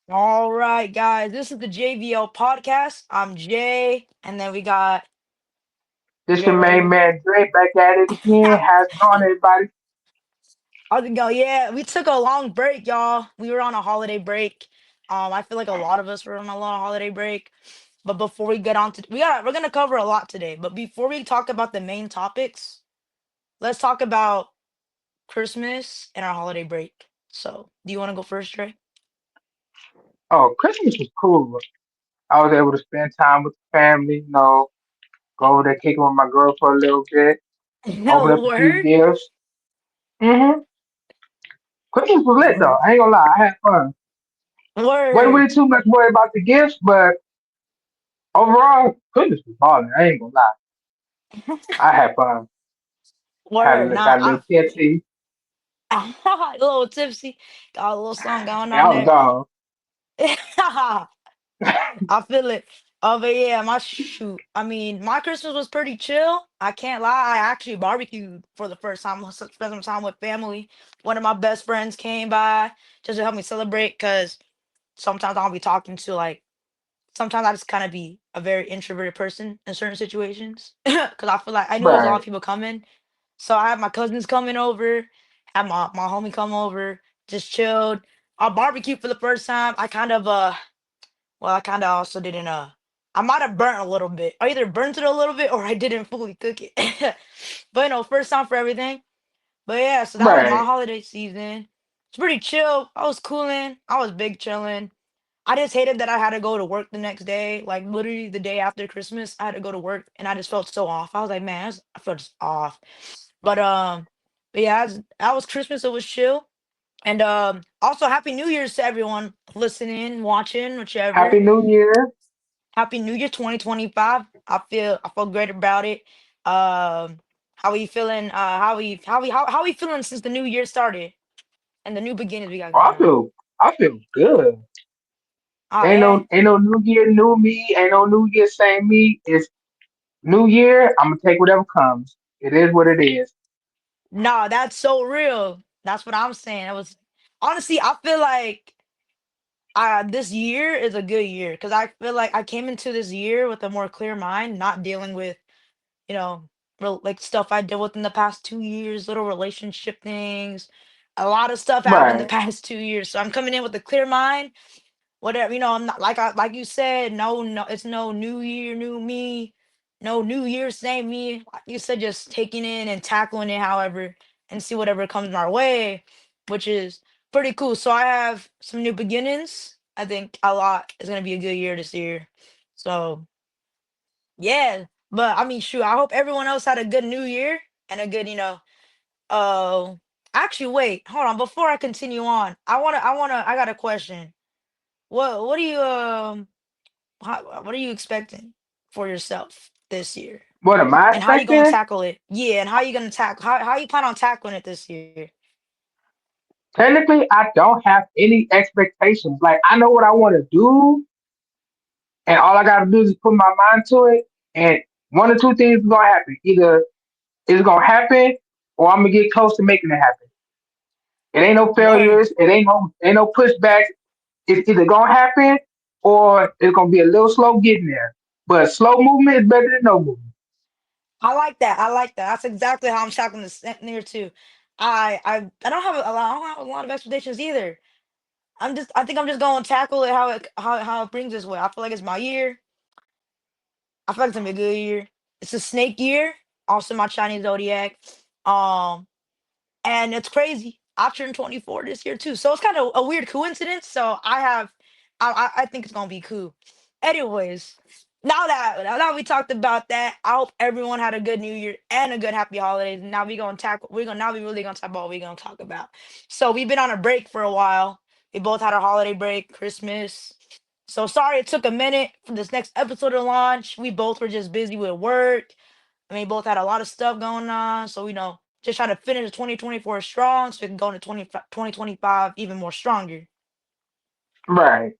All right, guys, this is the JVL podcast. I'm Jay, and then we got This Jay your right main here. man Dre back at it again. How's it going, everybody? How's it go? Yeah, we took a long break, y'all. We were on a holiday break. I feel like a lot of us were on a long holiday break. But before we get on to we're gonna cover a lot today. But before we talk about the main topics, let's talk about Christmas and our holiday break. So, do you want to go first, Trey? Oh, Christmas was cool. I was able to spend time with the family, go over there kicking with my girl for a little bit, open up No a few word. gifts. hmm Christmas was lit though. Word. I ain't gonna lie, I had fun. Wasn't Word. really too much worry about the gifts, but overall, Christmas was balling. I ain't gonna lie. I had fun. Word. Nah, Got a I little feel it. tipsy, A little tipsy. Got a little something going and on I was there. gone. I feel it. Oh, but yeah, my shoot. I mean, my Christmas was pretty chill. I can't lie. I actually barbecued for the first time. Spent some time with family. One of my best friends came by just to help me celebrate because sometimes I'll be talking to like sometimes I just kind of be a very introverted person in certain situations because I feel like I knew there was a lot Right, of people coming. So I had my cousins coming over, had my homie come over, just chilled. I barbecued for the first time. I kind of also didn't I might have burnt a little bit. I either burnt it a little bit or I didn't fully cook it. But first time for everything. But yeah, so that was my right. holiday season. It's pretty chill. I was cooling. I was big chilling. I just hated that I had to go to work the next day. Like literally the day after Christmas, I had to go to work and I just felt so off. I was like, man, I felt just off. But but yeah, that was Christmas. It was chill. And also happy New Year's to everyone listening, watching, whichever. Happy New Year. Happy New Year 2025. I feel great about it. Um how are you feeling? How are you feeling since the new year started and the new beginnings we got Oh, going on? I feel good. Oh yeah. Ain't no New Year, new me. Ain't no New Year, same me. It's New Year. I'm gonna take whatever comes. It is what it is. No, that's so real. That's what I'm saying. It was honestly, I feel like this year is a good year because I feel like I came into this year with a more clear mind, not dealing with, you know, like stuff I dealt with in the past 2 years, little relationship things. A lot of stuff happened in the Right, past 2 years. So I'm coming in with a clear mind. Whatever, I'm not like you said, no, it's no new year, new me, no new year, same me. Like you said, just taking in and tackling it however and see whatever comes my way, which is pretty cool. So I have some new beginnings. I think a lot is gonna be a good year this year. So yeah. But I mean shoot, I hope everyone else had a good new year and a good, uh actually wait, hold on, before I continue on, I got a question. What do you what are you expecting for yourself this year? what am I And how you gonna expecting? tackle it? Yeah, and how you gonna tackle how you plan on tackling it this year? Technically, I don't have any expectations. Like I know what I want to do, and all I gotta do is put my mind to it. And one or two things is gonna happen. Either it's gonna happen, or I'm gonna get close to making it happen. It ain't no Word. failures. It ain't no pushbacks. It's either gonna happen, or it's gonna be a little slow getting there. But slow movement is better than no movement. I like that. I like that. That's exactly how I'm tackling this near too. I don't have I don't have a lot of expectations either. I think I'm just gonna tackle it how it brings this way. I feel like it's my year. I feel like it's gonna be a good year. It's a snake year, also my Chinese zodiac. Um And it's crazy. I turned 24 this year too. So it's kind of a weird coincidence. So I think it's gonna be cool. Anyways, now that we talked about that, I hope everyone had a good new year and a good happy holidays. Now we really gonna talk about what we're gonna talk about. So we've been on a break for a while. We both had our holiday break, Christmas. So sorry it took a minute for this next episode to launch. We both were just busy with work. I mean, both had a lot of stuff going on. So, just trying to finish 2024 strong so we can go into 2025 even more stronger. Right.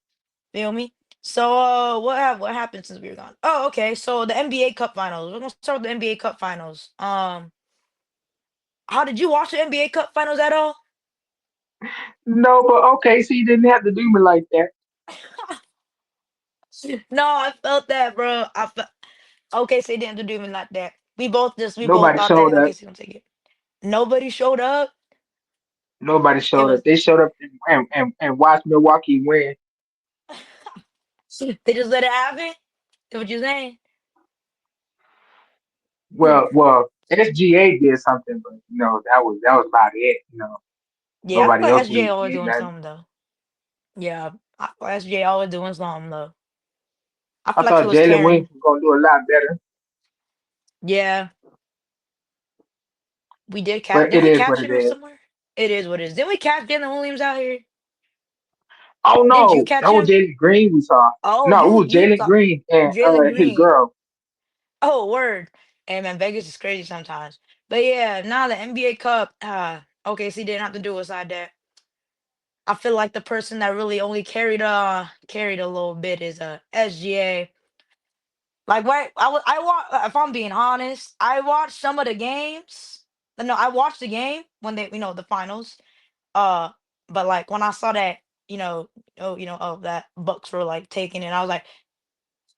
Feel me? So, what happened since we were gone? Oh, okay. So the NBA Cup Finals. We're gonna start with the NBA Cup Finals. How did you watch the NBA Cup Finals at all? No, but okay, so you didn't have to do me like that. No, I felt that, bro. Okay, so they didn't do me like that. We both Nobody thought that showed okay, up. so gonna take it. Nobody showed up. Nobody It showed up. was They showed up and watched Milwaukee win. they just let it happen. Is what you saying? Well, SGA did something, but that was about it. Yeah, I feel Nobody like else SJ really always did doing nothing. something though. Yeah, I feel like SJ always doing something though. I I feel like he thought was Jalen Williams carrying. was gonna do a lot better, Yeah, we did cap. but Didn't it we is what capture it him is. somewhere? It is what it is. Didn't we cap Jalen Williams out here? Oh Didn't you no, that catch was him? Jalen Green we saw. Oh, No, it was you Jalen thought Green and Jalen his Green. girl. Oh, word. Hey man, Vegas is crazy sometimes. But yeah, now the NBA Cup. OKC didn't have to do aside that. I feel like the person that really only carried a little bit is SGA. Like what I watch. If I'm being honest, I watched some of the games. No, I watched the game when they the finals. Uh, but like when I saw that that Bucks were like taking it, I was like,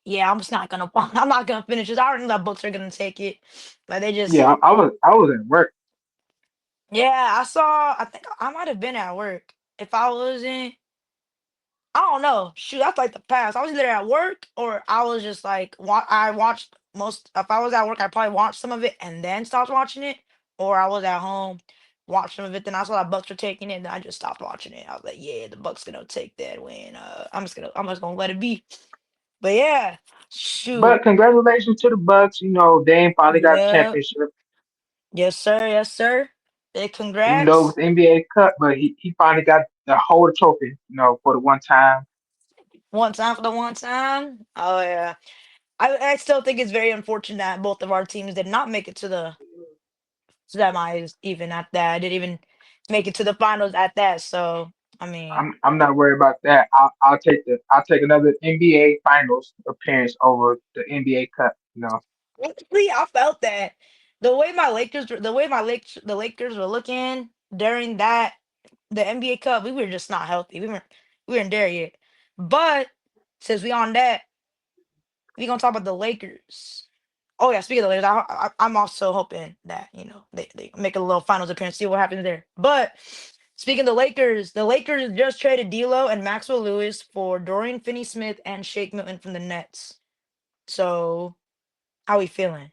yeah, I'm just not gonna I'm not gonna finish this. I already know that Bucks are gonna take it, but they just Yeah, I was at work. yeah. I think I might have been at work. If I wasn't, I don't know. Shoot, that's like the past. I was either at work or I was just like I watched most. If I was at work, I probably watched some of it and then stopped watching it, or I was at home, watched some of it. Then I saw that Bucks were taking it, and I just stopped watching it. I was like, yeah, the Bucks gonna take that win. I'm just gonna let it be. But yeah, shoot, But congratulations to the Bucks. Dame finally got a yeah, championship, yes sir, yes sir. Big even though it was congrats. the NBA Cup. But he finally got the whole trophy. For the one time. One time for the one time. Oh yeah. I still think it's very unfortunate that both of our teams did not make it to the semis even at that. Didn't even make it to the finals at that. So I mean, I'm not worried about that. I'll take another NBA Finals appearance over the NBA Cup. honestly, I felt that the Lakers were looking during that the NBA Cup, we were just not healthy. We weren't there yet. But since we on that, we gonna talk about the Lakers. Oh yeah, speaking of the Lakers, I'm also hoping that they make a little finals appearance, see what happens there. But speaking of the Lakers just traded D'Lo and Maxwell Lewis for Dorian Finney-Smith and Shake Milton from the Nets. So how we feeling?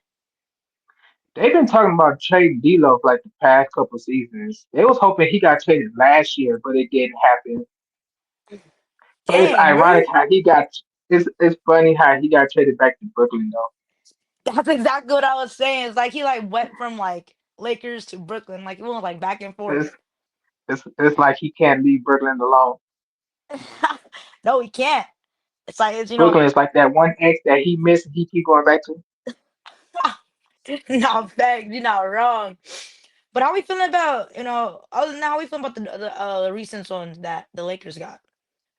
They've been talking about trading D'Lo for like the past couple seasons. They was hoping he got traded last year, but it didn't happen. But it's Dang, ironic really? how he got. It's funny how he got traded back to Brooklyn though. That's exactly what I was saying. It's like he like went from like Lakers to Brooklyn, like he went like back and forth. It's it's like he can't leave Brooklyn alone. No, he can't. It's like it's Brooklyn is like that one ex that he missed and he keep going back to. no, fact, you're not wrong. But how we feeling about, other than that, how we feeling about the recent ones that the Lakers got?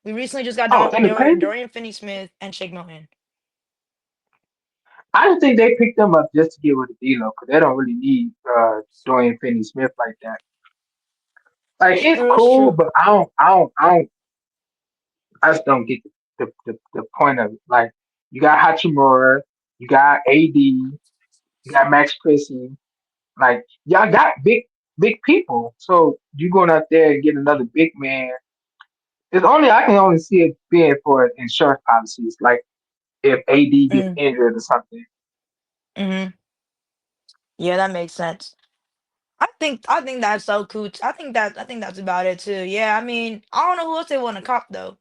We recently just got Oh, independent. Dorian Finney-Smith and Shake Milton. I just think they picked them up just to get rid of D'Lo because they don't really need Dorian Finney-Smith like that. Like It's it's true, it's cool, true. but I just don't get the point of it. Like you got Hachimura, you got AD, you got Max Christie. Like y'all got big people. So you going out there and get another big man. I can only see it being for insurance policies, like if AD gets Mm, injured or something. hmm. Yeah, that makes sense. I think that's so cool. I think that's about it too. Yeah, I mean, I don't know who else they want to cop though.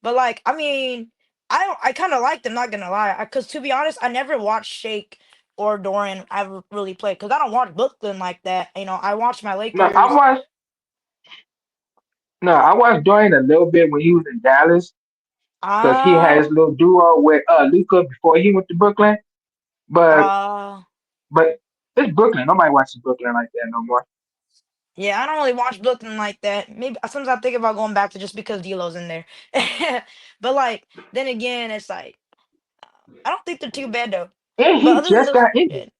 But like, I mean, I kind of like them. Not gonna lie, because to be honest, I never watched Shake or Dorian ever really play because I don't watch Brooklyn like that. I watch my No, I Lakers. watched no, I watched Dorian a little bit when he was in Dallas because he had his Ah, little duo with Luca before he went to Brooklyn. But uh, but it's Brooklyn. Nobody watches Brooklyn like that no more. yeah, I don't really watch Brooklyn like that. Maybe sometimes I think about going back to just because D'Lo's in there. But like, then again, it's like I don't think they're too bad though. And But he other than just those, got injured.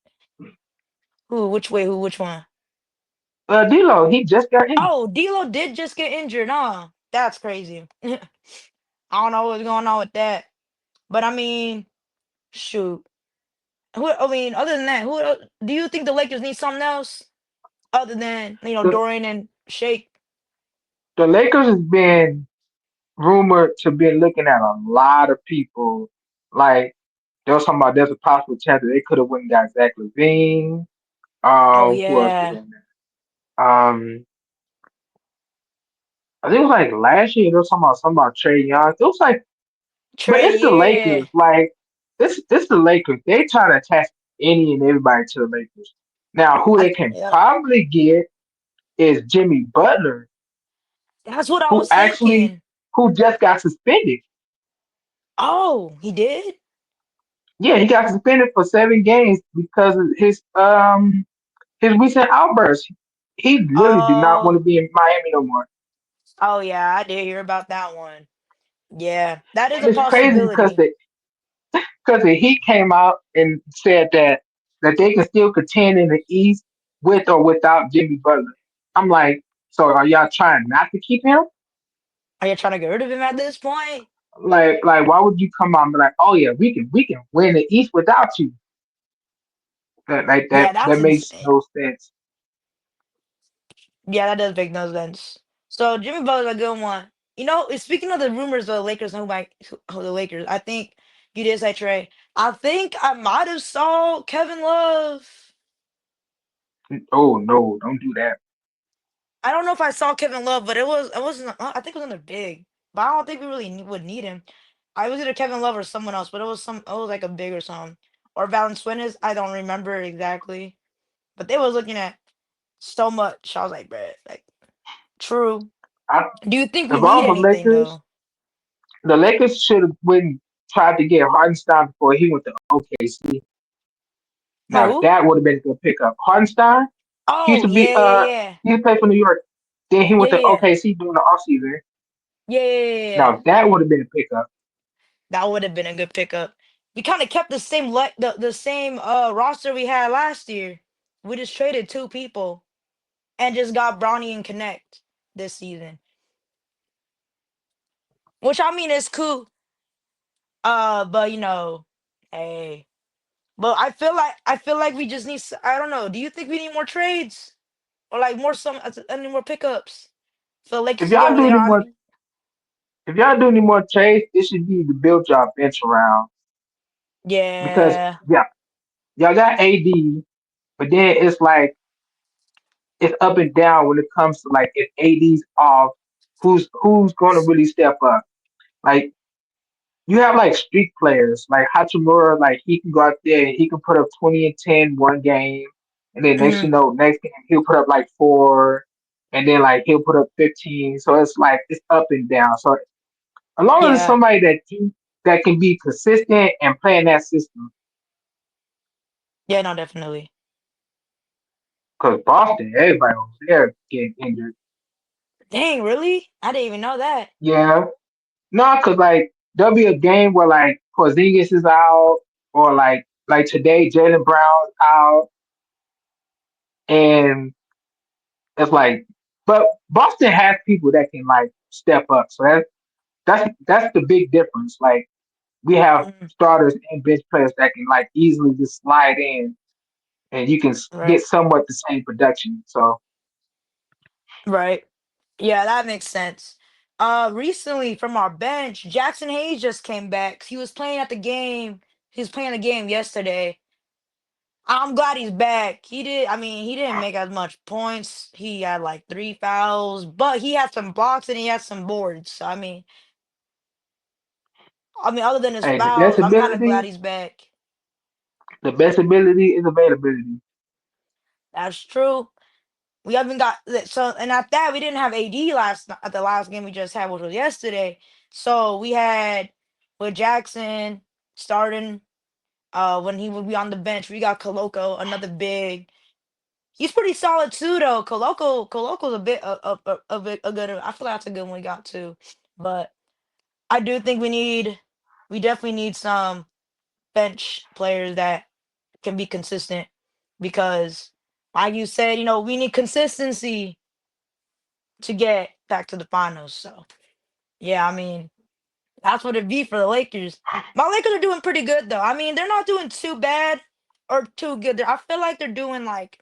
who, which way, who, which one? D'Lo, he just got injured. Oh, D'Lo did just get injured, huh? That's crazy. I don't know what's going on with that. But I mean, shoot. Who? I mean, other than that, do you think the Lakers need something else other than The Dorian and Shake? the Lakers has been rumored to be looking at a lot of people. Like they was talking about there's a possible chance that they could have went and got Zach Levine. Oh Who else was yeah, on there? I think it was like last year. There was something about Trey Young. It was like, but Trey. it's the Yeah, Lakers. Like this the Lakers. They try to attach any and everybody to the Lakers. Now, who they can yep. probably get is Jimmy Butler, That's what I who was actually thinking. who just got suspended. Oh, he did. Yeah, he got suspended for 7 games because of his recent outbursts. He literally did not want Oh, to be in Miami no more. oh yeah, I did hear about that one. Yeah, that is And a it's crazy possibility. because the Heat came out and said that they can still contend in the East with or without Jimmy Butler. I'm like, so are y'all trying not to keep him? Are you trying to get rid of him at this point? Like why would you come out and be like, oh yeah, we can win the East without you? Yeah, that's That makes insane. no sense. Yeah, that does make no sense. So Jimmy Butler's a good one. Speaking of the rumors of the Lakers and who the Lakers, I think you did say Trey. I think I might have saw Kevin Love. Oh no, don't do that. I don't know if I saw Kevin Love, but it wasn't. I think it was in the big, but I don't think we really would need him. I was either Kevin Love or someone else, but it was like a big or something or Valanciunas. I don't remember exactly, but they was looking at so much. I was like, bruh, like true. I, Do you think we if I need was anything Lakers, though? the Lakers should have went tried to get Hardenstein before he went to OKC. Now Who? that would have been a good pickup. Hardenstein, he used Oh to be yeah, yeah, yeah, he used to play for New York. Then he yeah, went to yeah, OKC during the offseason. yeah, yeah, yeah, yeah, yeah. Now that would have been a pickup. That would have been a good pickup. We kind of kept the same the same roster we had last year. We just traded two people and just got Brownie and Connect this season, which I mean is cool. But hey, but I feel like we just need. I don't know. Do you think we need more trades or like any more pickups for the Lakers If to get y'all what do they any are? I more mean, if y'all do any more trades, it should be to build y'all bench around. Because yeah. yeah, y'all got AD, but then it's like it's up and down when it comes to like if AD's off, who's gonna really step up? Like you have like street players like Hachimura, like he can go out there and he can put up 20 and 10 one game, and then Hmm. next game he'll put up like four, and then like he'll put up 15. So it's like it's up and down. So as long as it's Yeah. somebody that can be consistent and play in that system, Yeah. No, definitely. because Boston, everybody over there getting injured. Dang, really? I didn't even know that. Yeah, no, because like there'll be a game where like Porzingis is out, or like today Jalen Brown's out, and it's like, but Boston has people that can like step up. So that's the big difference. Like we have Mhm. starters and bench players that can like easily just slide in, and you can Right. get somewhat the same production. So Right. Yeah, that makes sense. Recently from our bench, Jackson Hayes just came back. He was playing at the game. He was playing the game yesterday. I'm glad he's back. I mean, he didn't make as much points. He had like three fouls, but he had some blocks and he had some boards. So, I mean, other than his hey, fouls, I'm kind of glad he's back. the best ability is availability. That's true. We haven't got so, and at that we didn't have AD at the last game we just had, which was yesterday. So we had with Jackson starting when he would be on the bench. We got Koloko, another big. He's pretty solid too, though. Koloko's a bit a good. I feel like that's a good one we got too. But I do think we definitely need some bench players that can be consistent because, like you said, we need consistency to get back to the finals. So yeah, I mean, That's what it be for the Lakers. My Lakers are doing pretty good though. I mean, they're not doing too bad or too good. I feel like they're doing like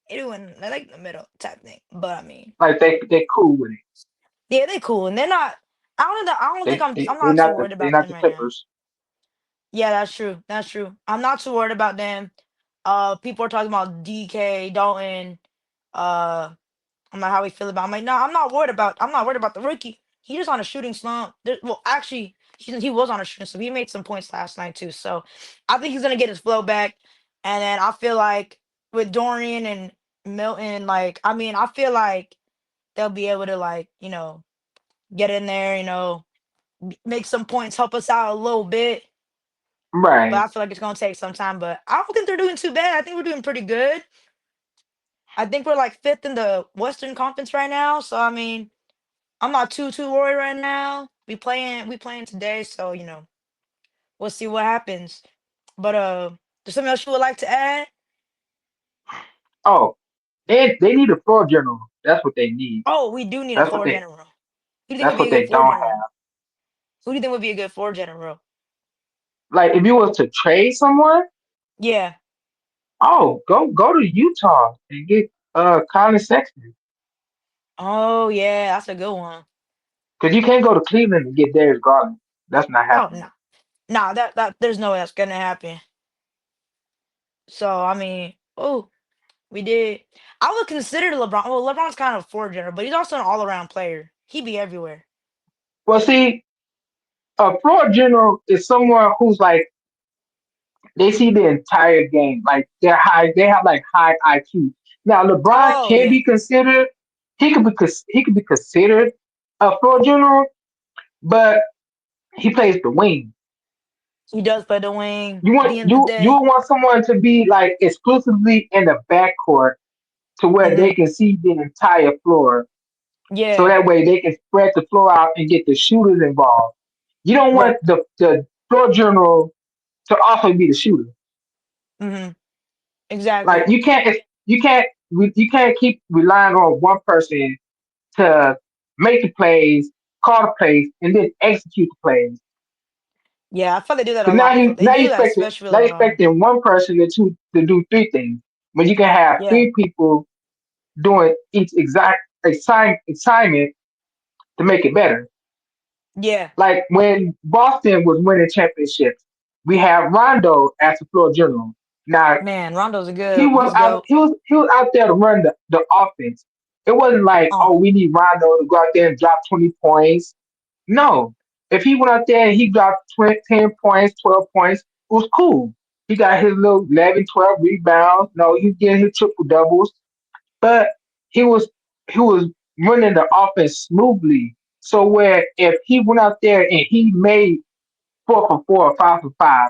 they're like in the middle type thing. But I mean, Like they cool with it. yeah, they cool and they're not. I don't think I'm They not too not worried they about not them the right now. Clippers. Yeah, that's true. That's true. I'm not too worried about them. People are talking about DK Dalton. Uh, I'm like, how we feel about. I'm like, no, I'm not worried about. I'm not worried about the rookie. He just on a shooting slump. Well, actually, he was on a shooting slump. He made some points last night too. So, I think he's gonna get his flow back. And then I feel like with Dorian and Milton, like, I mean, I feel like they'll be able to like, get in there, make some points, help us out a little bit. But Right. I feel like it's gonna take some time. But I don't think they're doing too bad. I think we're doing pretty good. I think we're like fifth in the Western Conference right now. So I mean, I'm not too worried right now. We playing today, so we'll see what happens. But there's something else you would like to add? Oh, they need a floor general. That's what they need. Oh, we do need a That's what floor they general. Who do you think would that's be a what good they floor don't general? have. Who do you think would be a good floor general? Like if you was to trade someone, Yeah. oh, go to Utah and get Colin Sexton. Oh yeah, that's a good one. Because you can't go to Cleveland and get Darius Garland. That's not Oh happening. no, no, that there's no way that's gonna happen. So I mean, oh, we did. I would consider LeBron. Well, LeBron's kind of a floor general, but he's also an all around player. He be everywhere. Well, see, a floor general is someone who's like they see the entire game. Like they have like high IQ. Now LeBron Oh can yeah, be considered. He could be considered a floor general, but he plays the wing. he does play the wing. You At want the end of the you day, want someone to be like exclusively in the backcourt to where hmm they can see the entire floor, so yeah, that way they can spread the floor out and get the shooters involved. You don't want right, the floor general to also be the shooter. hmm exactly, Like you can't keep relying on one person to make the plays, call the plays, and then execute the plays. yeah. I feel they do that a Because lot. They now you do that expecting especially now with you expecting one person to do three things when you can have yeah, three people doing each exact assignment to make it better. yeah. Like when Boston was winning championships, we had Rondo as the floor general. Now Man, Rondo's a good. He's dope. he was out there to run the offense. It wasn't like, Oh, oh, we need Rondo to go out there and drop 20 points. No. If he went out there and he dropped 10 points, 12 points, it was cool. He got his little 11, 12 rebounds. No, he getting his triple doubles. But he was he was running the offense smoothly. So where if he went out there and he made 4 for 4 or 5 for 5,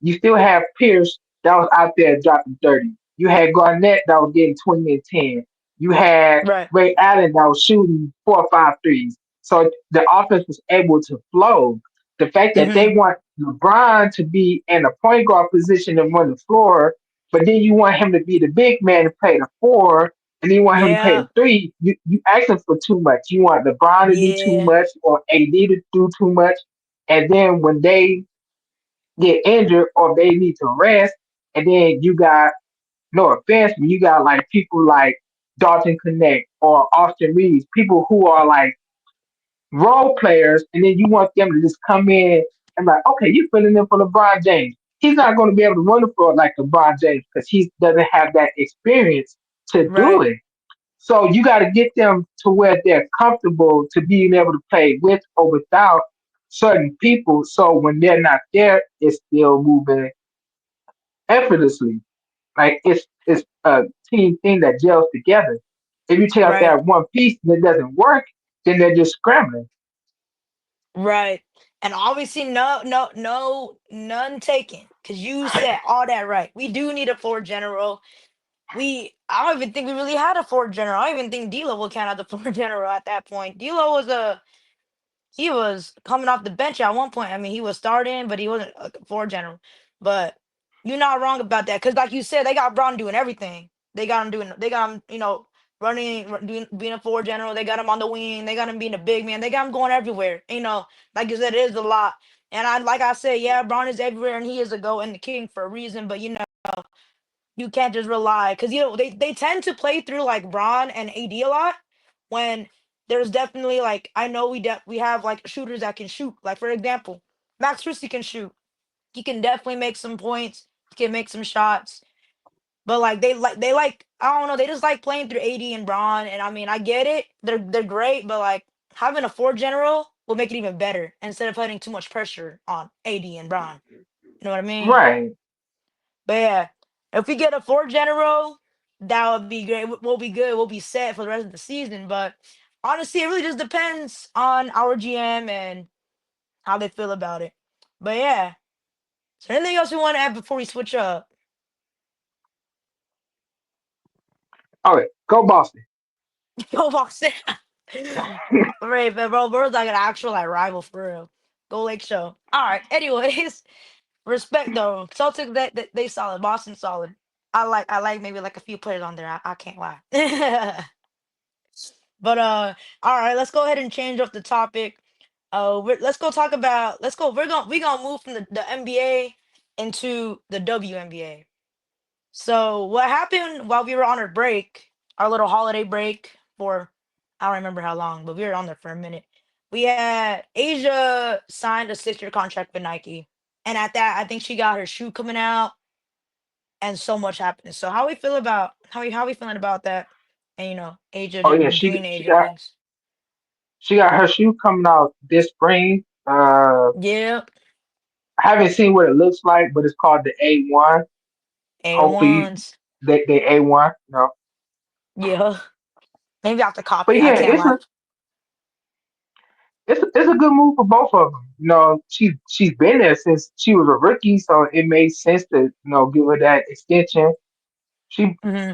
you still have Pierce that was out there dropping 30. You had Garnett that was getting 20 and 10. You had right. Ray Allen that was shooting 4 or 5 threes. So the offense was able to flow. The fact that hmm they want LeBron to be in a point guard position and run the floor, but then you want him to be the big man to play the four, and then you want him to play the Yeah, three, you asking for too much. You want LeBron to do too yeah, much or AD to do too much. And then when they get injured or they need to rest. And then you got, no offense, but you got like people like Dalton Connect or Austin Reeves, people who are like role players, and then you want them to just come in and like, okay, you're filling in for LeBron James. He's not going to be able to run the floor like LeBron James because he doesn't have that experience to do right. it. So you got to get them to where they're comfortable to being able to play with or without certain people. So when they're not there, it's still moving effortlessly. Like it's a team thing that gels together. If you take out Right. that one piece and it doesn't work, then they're just scrambling. Right. And obviously none taken. Cause you said all that right. We do need a floor general. I don't even think we really had a floor general. I don't even think D'Lo will count out the floor general at that point. D'Lo was he was coming off the bench at one point. I mean, he was starting, but he wasn't a floor general. But you're not wrong about that. Cause like you said, they got Braun doing everything. They got him, being a forward general. They got him on the wing. They got him being a big man. They got him going everywhere. Like you said, it is a lot. And like I said, yeah, Braun is everywhere, and he is a GOAT and the king for a reason. But you can't just rely because they tend to play through like Braun and AD a lot when there's definitely like I know we have like shooters that can shoot. Like for example, Max Christie can shoot. He can definitely make some points. He can make some shots. But like they like I don't know, they just like playing through AD and Braun. And I mean I get it. They're great, but like having a four general will make it even better instead of putting too much pressure on AD and Braun. You know what I mean? Right. But yeah, if we get a four general, that would be great. We'll be good. We'll be set for the rest of the season. But honestly, it really just depends on our GM and how they feel about it. But yeah. So anything else we want to add before we switch up? Okay. Go Boston. Go Boston. Right, but bro, we're like an actual like rival for real. Go Lake Show. All right. Anyways, respect though. Celtics they solid. Boston solid. I like maybe like a few players on there. I can't lie. But all right. Let's go ahead and change up the topic. Let's go talk about. Let's go. We gonna move from the NBA into the WNBA. So what happened while we were on our break, our little holiday break for I don't remember how long, but we were on there for a minute. We had Asia signed a 6-year contract with Nike. And at that, I think she got her shoe coming out and so much happened. So how we feeling about that? And Asia Oh yeah, doing she Asia got things. she got her shoe coming out this spring. Yeah. I haven't seen what it looks like, but it's called the A1. Hopefully A1s. they A1. Yeah. Maybe I have to copy But it. I yeah, can't lie. it's a good move for both of them. She's been there since she was a rookie, so it made sense to give her that extension. She Hmm.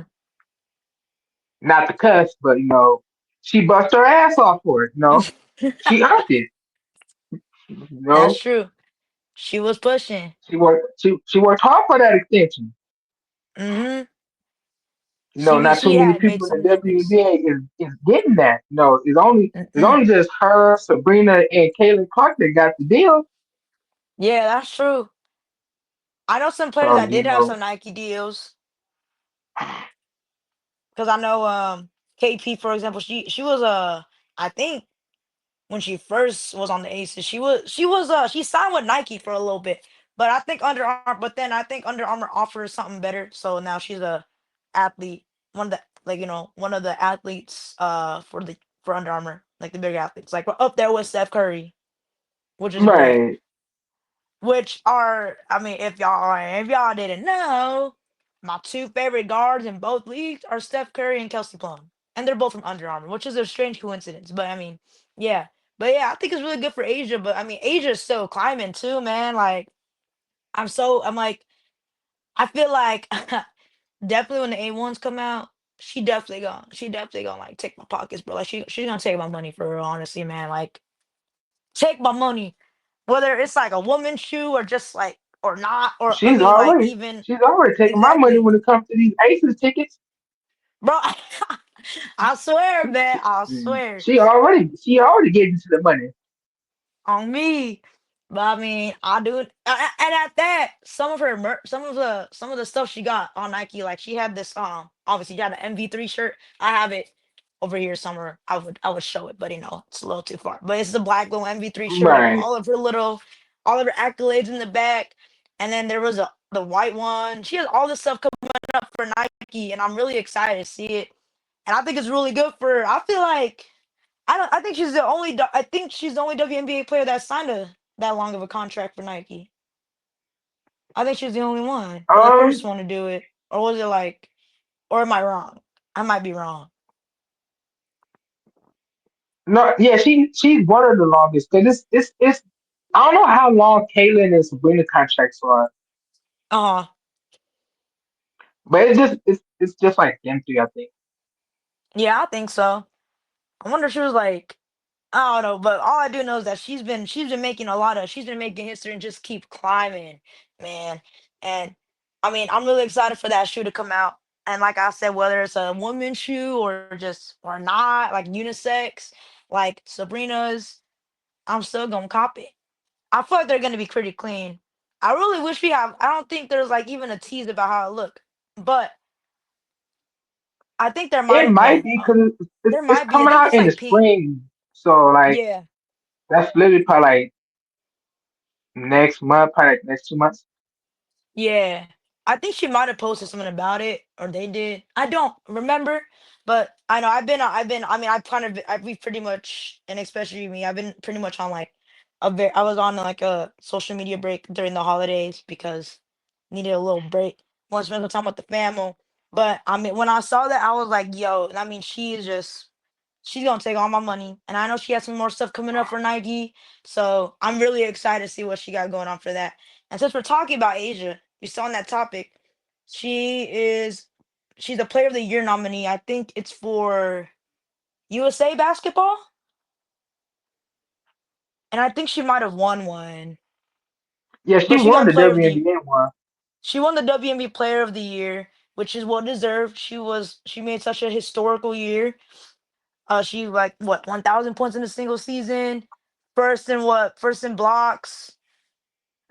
not the cuss, but she bust her ass off for it. She earned it. You That's know, true. She was pushing. she worked hard for that extension. Hmm. Not too She many had made people in some the moves. WNBA is getting that. It's Mm-mm. only just her, Sabrina, and Caitlin Clark that got the deal. Yeah, that's true. I know some players So that did have some Nike deals because I know KP for example. She was I think when she first was on the Aces, she signed with Nike for a little bit, but I think Under Armour offers something better. So now she's a athlete, one of the athletes for Under Armour, like the big athletes, like we're up there with Steph Curry, which is great. right, Which are, I mean, if y'all didn't know, my two favorite guards in both leagues are Steph Curry and Kelsey Plum, and they're both from Under Armour, which is a strange coincidence. But I mean, yeah, but yeah, I think it's really good for Asia. But I mean, Asia's still climbing too, man. Like I'm like, I feel like definitely when the A1s come out, she definitely gonna like take my pockets, bro. Like she's gonna take my money for real, honestly, man. Like take my money, whether it's like a woman's shoe or just like or not, or I she's mean like already even she's already taking my money exactly, when it comes to these Aces tickets. bro. I swear, man, I swear She already gave you to the money. on me. But I mean, I do it, and at that, some of the stuff she got on Nike, like she had this obviously she had an MV3 shirt. I have it over here somewhere. I would show it, but it's a little too far. But it's the black little MV3 shirt with Right. all of her accolades in the back, and then there was the white one. She has all this stuff coming up for Nike, and I'm really excited to see it. And I think it's really good for her. I feel like I don't. I think she's the only WNBA player that signed that long of a contract for Nike. I think she's the only one, or the first Um. one to do it, or was it like, or am I wrong? I might be wrong. No. Yeah. She's one of the longest. Cause it's. I don't know how long Kaylin and Sabrina contracts are, Uh, but it's just like them three. I think. yeah, I think so. I wonder if she was like, I don't know, but all I do know is that she's been making history and just keep climbing, man. And I mean, I'm really excited for that shoe to come out. And like I said, whether it's a women's shoe or just or not, like unisex, like Sabrina's, I'm still gonna cop it. I feel like they're gonna be pretty clean. I really wish we have. I don't think there's like even a tease about how it look, but I think there might It have might been. be because There it's might be. I coming think out it's in the like pink. spring, so like Yeah. that's literally probably like next month, probably like next 2 months. Yeah. I think she might have posted something about it, or they did. I don't remember, but I know I mean, we pretty much, and especially me, I've been pretty much on like I was on like a social media break during the holidays because needed a little break. Want to spend some time with the family. But I mean, when I saw that, I was like, yo, I mean, she's gonna take all my money, and I know she has some more stuff coming up for Nike. So I'm really excited to see what she got going on for that. And since we're talking about Asia, we still on that topic. She is she's a Player of the Year nominee. I think it's for USA basketball, and I think she might have won one. Yeah, she But she won got the Player of the WNBA one. she won the WNBA Player of the Year, which is well deserved. She made such a historical year. She like what 1,000 points in a single season. First in what? First in blocks.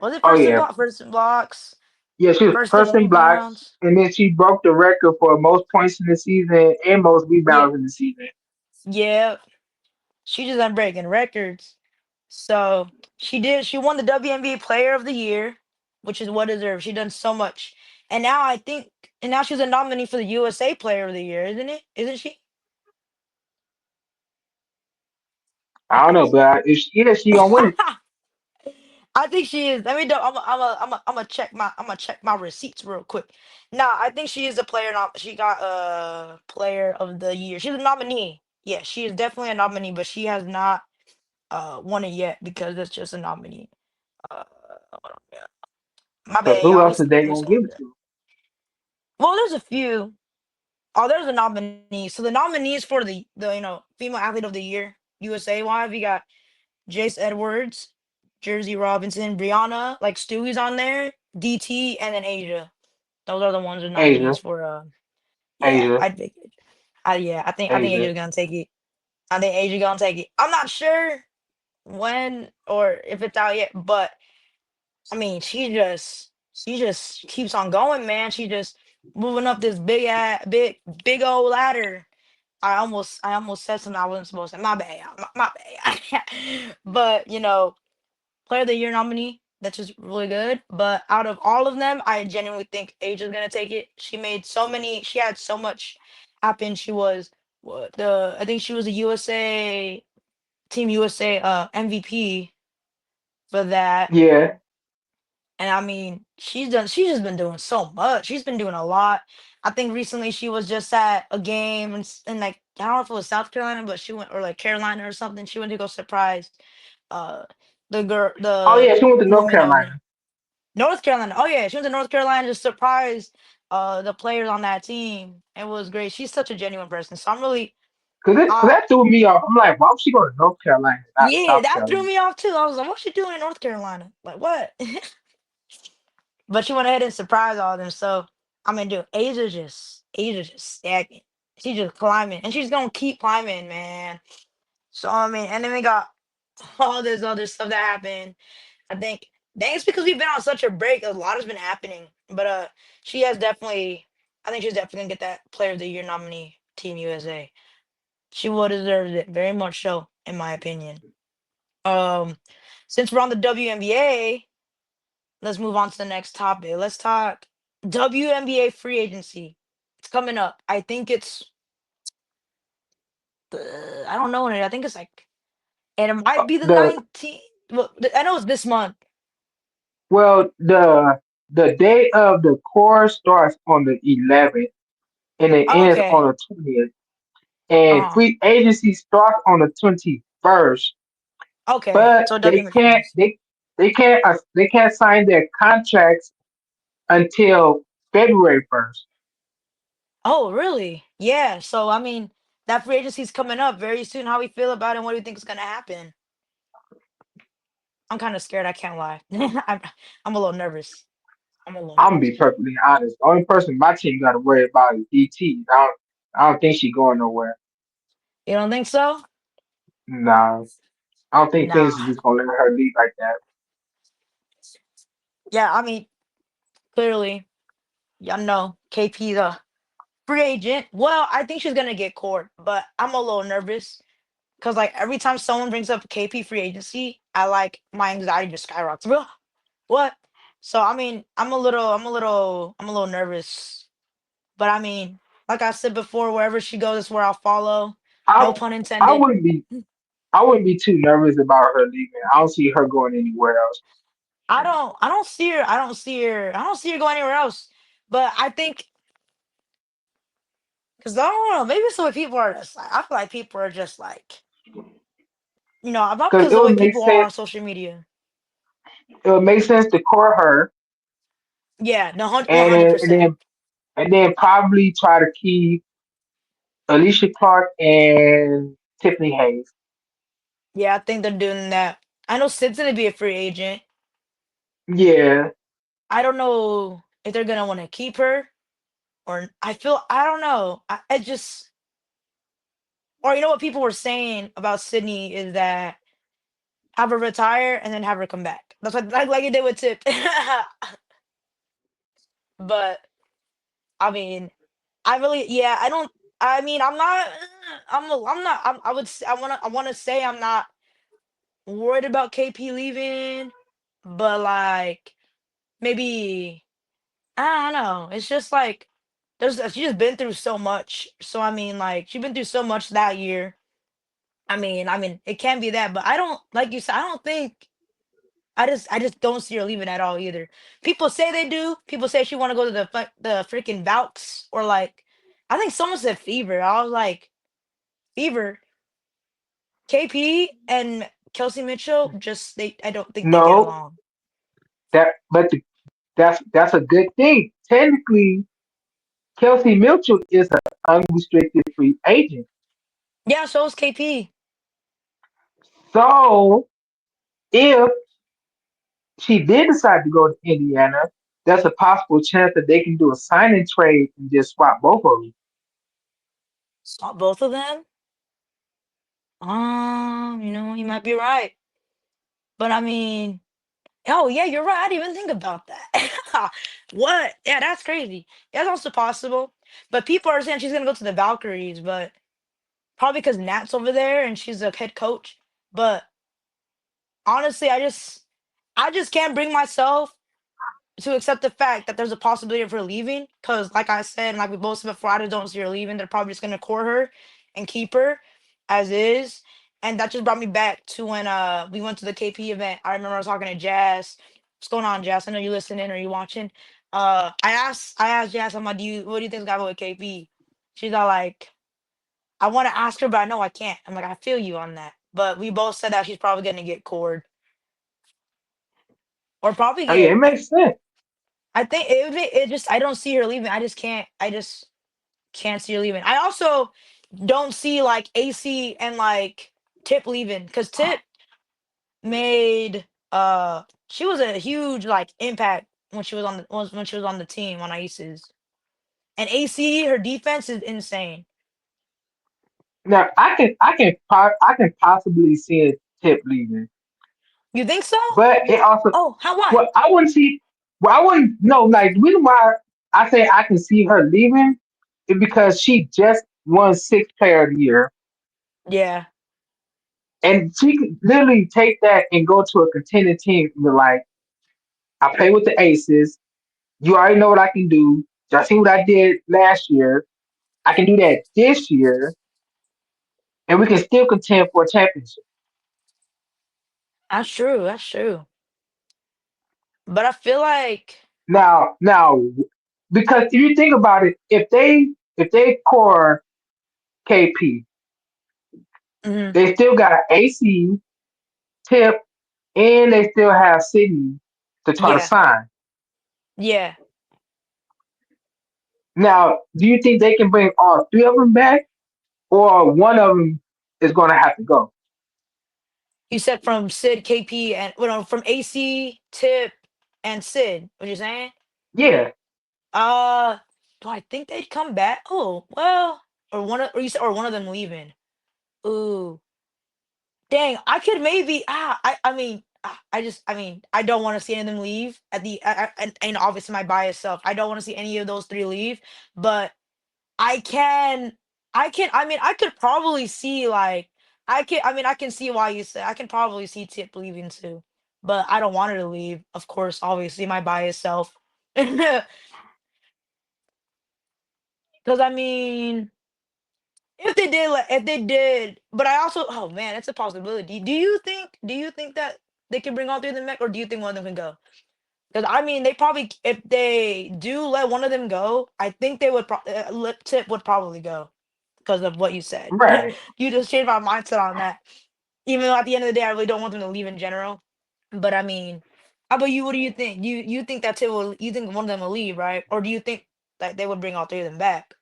Was it Oh first in yeah, block? First in blocks. yeah, she was First in first in blocks, rebounds. and then she broke the record for most points in the season and most Yeah, rebounds in the season. yeah. She just been breaking records. So she did. She won the WNBA Player of the Year, which is what deserved. She done so much, and now I think, and now she's a nominee for the USA Player of the Year, isn't it? Isn't she? I don't know, but if she is, she gonna win it. I think she is. Let me do. I'm gonna check my receipts real quick. Nah, I think she is a player. She got a Player of the Year. She's a nominee. Yeah, she is definitely a nominee, but she has not won it yet because it's just a nominee. Uh, hold on, yeah. My Because bad, who y'all. else is they It's gonna all give it good. to? Well, there's a few. Oh, there's a nominee. So the nominees for the female athlete of the year USA wise, we got Jace Edwards, Jersey Robinson, Brianna, like Stewie's on there, DT, and then Asia. Those are the ones with nominees Asia, for yeah, Asia, I'd pick it. I think Asia. Asia's gonna take it. I think Asia gonna take it. I'm not sure when or if it's out yet, but I mean she just keeps on going, man. She just moving up this big old ladder. I almost said something I wasn't supposed to. My bad, y'all. My bad. But Player of the Year nominee. That's just really good. But out of all of them, I genuinely think Asia's gonna take it. She made so many. She had so much happen. She was what the I think she was a USA Team USA MVP for that. Yeah. And I mean, She's just been doing so much. She's been doing a lot. I think recently she was just at a game and like I don't know if it was South Carolina, but she went or like Carolina or something. She went to go surprise uh Oh the yeah, she went to North woman over there. Carolina. North Carolina. Oh yeah, she went to North Carolina to surprise the players on that team. It was great. She's such a genuine person. So I'm really Cause uh that threw me off. I'm like, why would she go to North Carolina, not yeah, South that threw Carolina? me off too. I was like, what's she doing in North Carolina? Like what? But she went ahead and surprised all of them. So I mean, dude, Asia's just stacking. She's just climbing, and she's gonna keep climbing, man. So I mean, and then we got all this other stuff that happened. I think dang, it's because we've been on such a break. A lot has been happening, but she has definitely. I think she's definitely gonna get that Player of the Year nominee, Team USA. She would deserve it very much so, in my opinion. Um, since we're on the WNBA, let's move on to the next topic. Let's talk WNBA free agency. It's coming up. I think it's I don't know when I think it's like and it might be the The 19th. Well, I know it's this month. well, the day of the course starts on the 11th and it Oh, ends okay. on the 20th. And Uh-huh. free agency starts on the 21st. Okay. But So WNBA free agency. they can't sign their contracts until February 1st. Oh, really? Yeah. So I mean, that free agency is coming up very soon. How we feel about it and what do you think is gonna happen? I'm kind of scared, I can't lie. I'm I'm a little nervous. I'm a little I'm gonna nervous be too. perfectly honest. The only person my team got to worry about is DT. I don't think she going nowhere. You don't think so? Nah, I don't think things Nah. are just gonna let her leave like that. Yeah, I mean, clearly, y'all know KP the free agent. Well, I think she's gonna get court, but I'm a little nervous because like every time someone brings up KP free agency, I like my anxiety just skyrockets. Bro, what? So I mean, I'm a little nervous. But I mean, like I said before, wherever she goes is where I'll follow. No I pun I intended. wouldn't be I wouldn't be too nervous about her leaving. I don't see her going anywhere else. I don't see her going anywhere else. But I think because I don't know, maybe it's the way people are just like I feel like people are just like probably Because because the way people are on social media. it would make sense to court her Yeah, no, one hundred and percent. then probably try to keep Alicia Clark and Tiffany Hayes. Yeah, I think they're doing that. I know Sid's gonna be a free agent. Yeah. I don't know if they're gonna want to keep her or I don't know. I just or you know what people were saying about Sydney is that have her retire and then have her come back. That's what like you did with Tip. But I mean, I really yeah, I don't I mean, I'm not I'm not I would I want to say I'm not worried about KP leaving, but like maybe I don't know. It's just like she's just been through so much. So I mean, like she's been through so much that year. I mean, it can be that, but I don't like you said. I don't think I just don't see her leaving at all either. People say they do. People say she want to go to the freaking Valks or like I think someone said Fever. I was like Fever, KP and Kelsey Mitchell. Just they. I don't think they get No, along. that's a good thing. Technically, Kelsey Mitchell is an unrestricted free agent. Yeah, so is KP. So if she did decide to go to Indiana, there's a possible chance that they can do a signing trade and just swap both of them. Saw both of them. You might be right. But I mean, oh yeah, you're right. I didn't even think about that. What? Yeah, that's crazy. That's also possible. But people are saying she's gonna go to the Valkyries, but probably because Nat's over there and she's a head coach. But honestly, I just can't bring myself to accept the fact that there's a possibility of her leaving. Cause like I said, and like we both said before, I just don't see her leaving. They're probably just gonna court her and keep her as is. And that just brought me back to when we went to the KP event. I remember I was talking to Jazz. What's going on, Jazz? I know you listening or you watching. I asked Jazz, I'm like, what do you think's going with KP? She's all like, I want to ask her, but I know I can't. I'm like, I feel you on that. But we both said that she's probably gonna get cored. Or probably Oh yeah, it get makes sense. I think it just I don't see her leaving. I just can't see her leaving. I also don't see like AC and like Tip leaving because Tip made she was a huge like impact when she was when she was on the team on Ice's. And AC her defense is insane. Now I can possibly see a Tip leaving, You think so? but it also Oh, how why? well I wouldn't see well I wouldn't no like the reason why I say I can see her leaving is because she just won sixth player of the year Yeah. and she could literally take that and go to a contending team and be like, I play with the aces. You already know what I can do. Y'all see what I did last year. I can do that this year, and we can still contend for a championship. That's true. That's true. But I feel like Now, because if you think about it, if they core KP, mhm, they still got an AC tip, and they still have Sydney to try to yeah. sign. Yeah. Now, do you think they can bring all three of them back, or one of them is going to have to go? You said from Sid, KP, and from AC, Tip, and Sid. What you saying? Yeah, Uh, do I think they'd come back? Oh, well, or you said, or one of them leaving. Ooh, dang, I could maybe. I mean, I mean, I don't want to see any of them leave at the. And obviously my bias self, I don't want to see any of those three leave. But I can, I mean, I could probably see like, I mean, I can see why you say. I can probably see Tip leaving too, but I don't want her to leave. Of course, obviously my bias self. Because I mean, if they did, but I also, oh man, it's a possibility. Do you think that they can bring all three of them back, or do you think one of them can go? Because I mean, they probably, if they do let one of them go, I think they would, Tip would probably go because of what you said. right. You just changed my mindset on that. Even though at the end of the day, I really don't want them to leave in general. But I mean, how about you? What do you think? You think that Tip will? You think one of them will leave, right? Or do you think that they would bring all three of them back?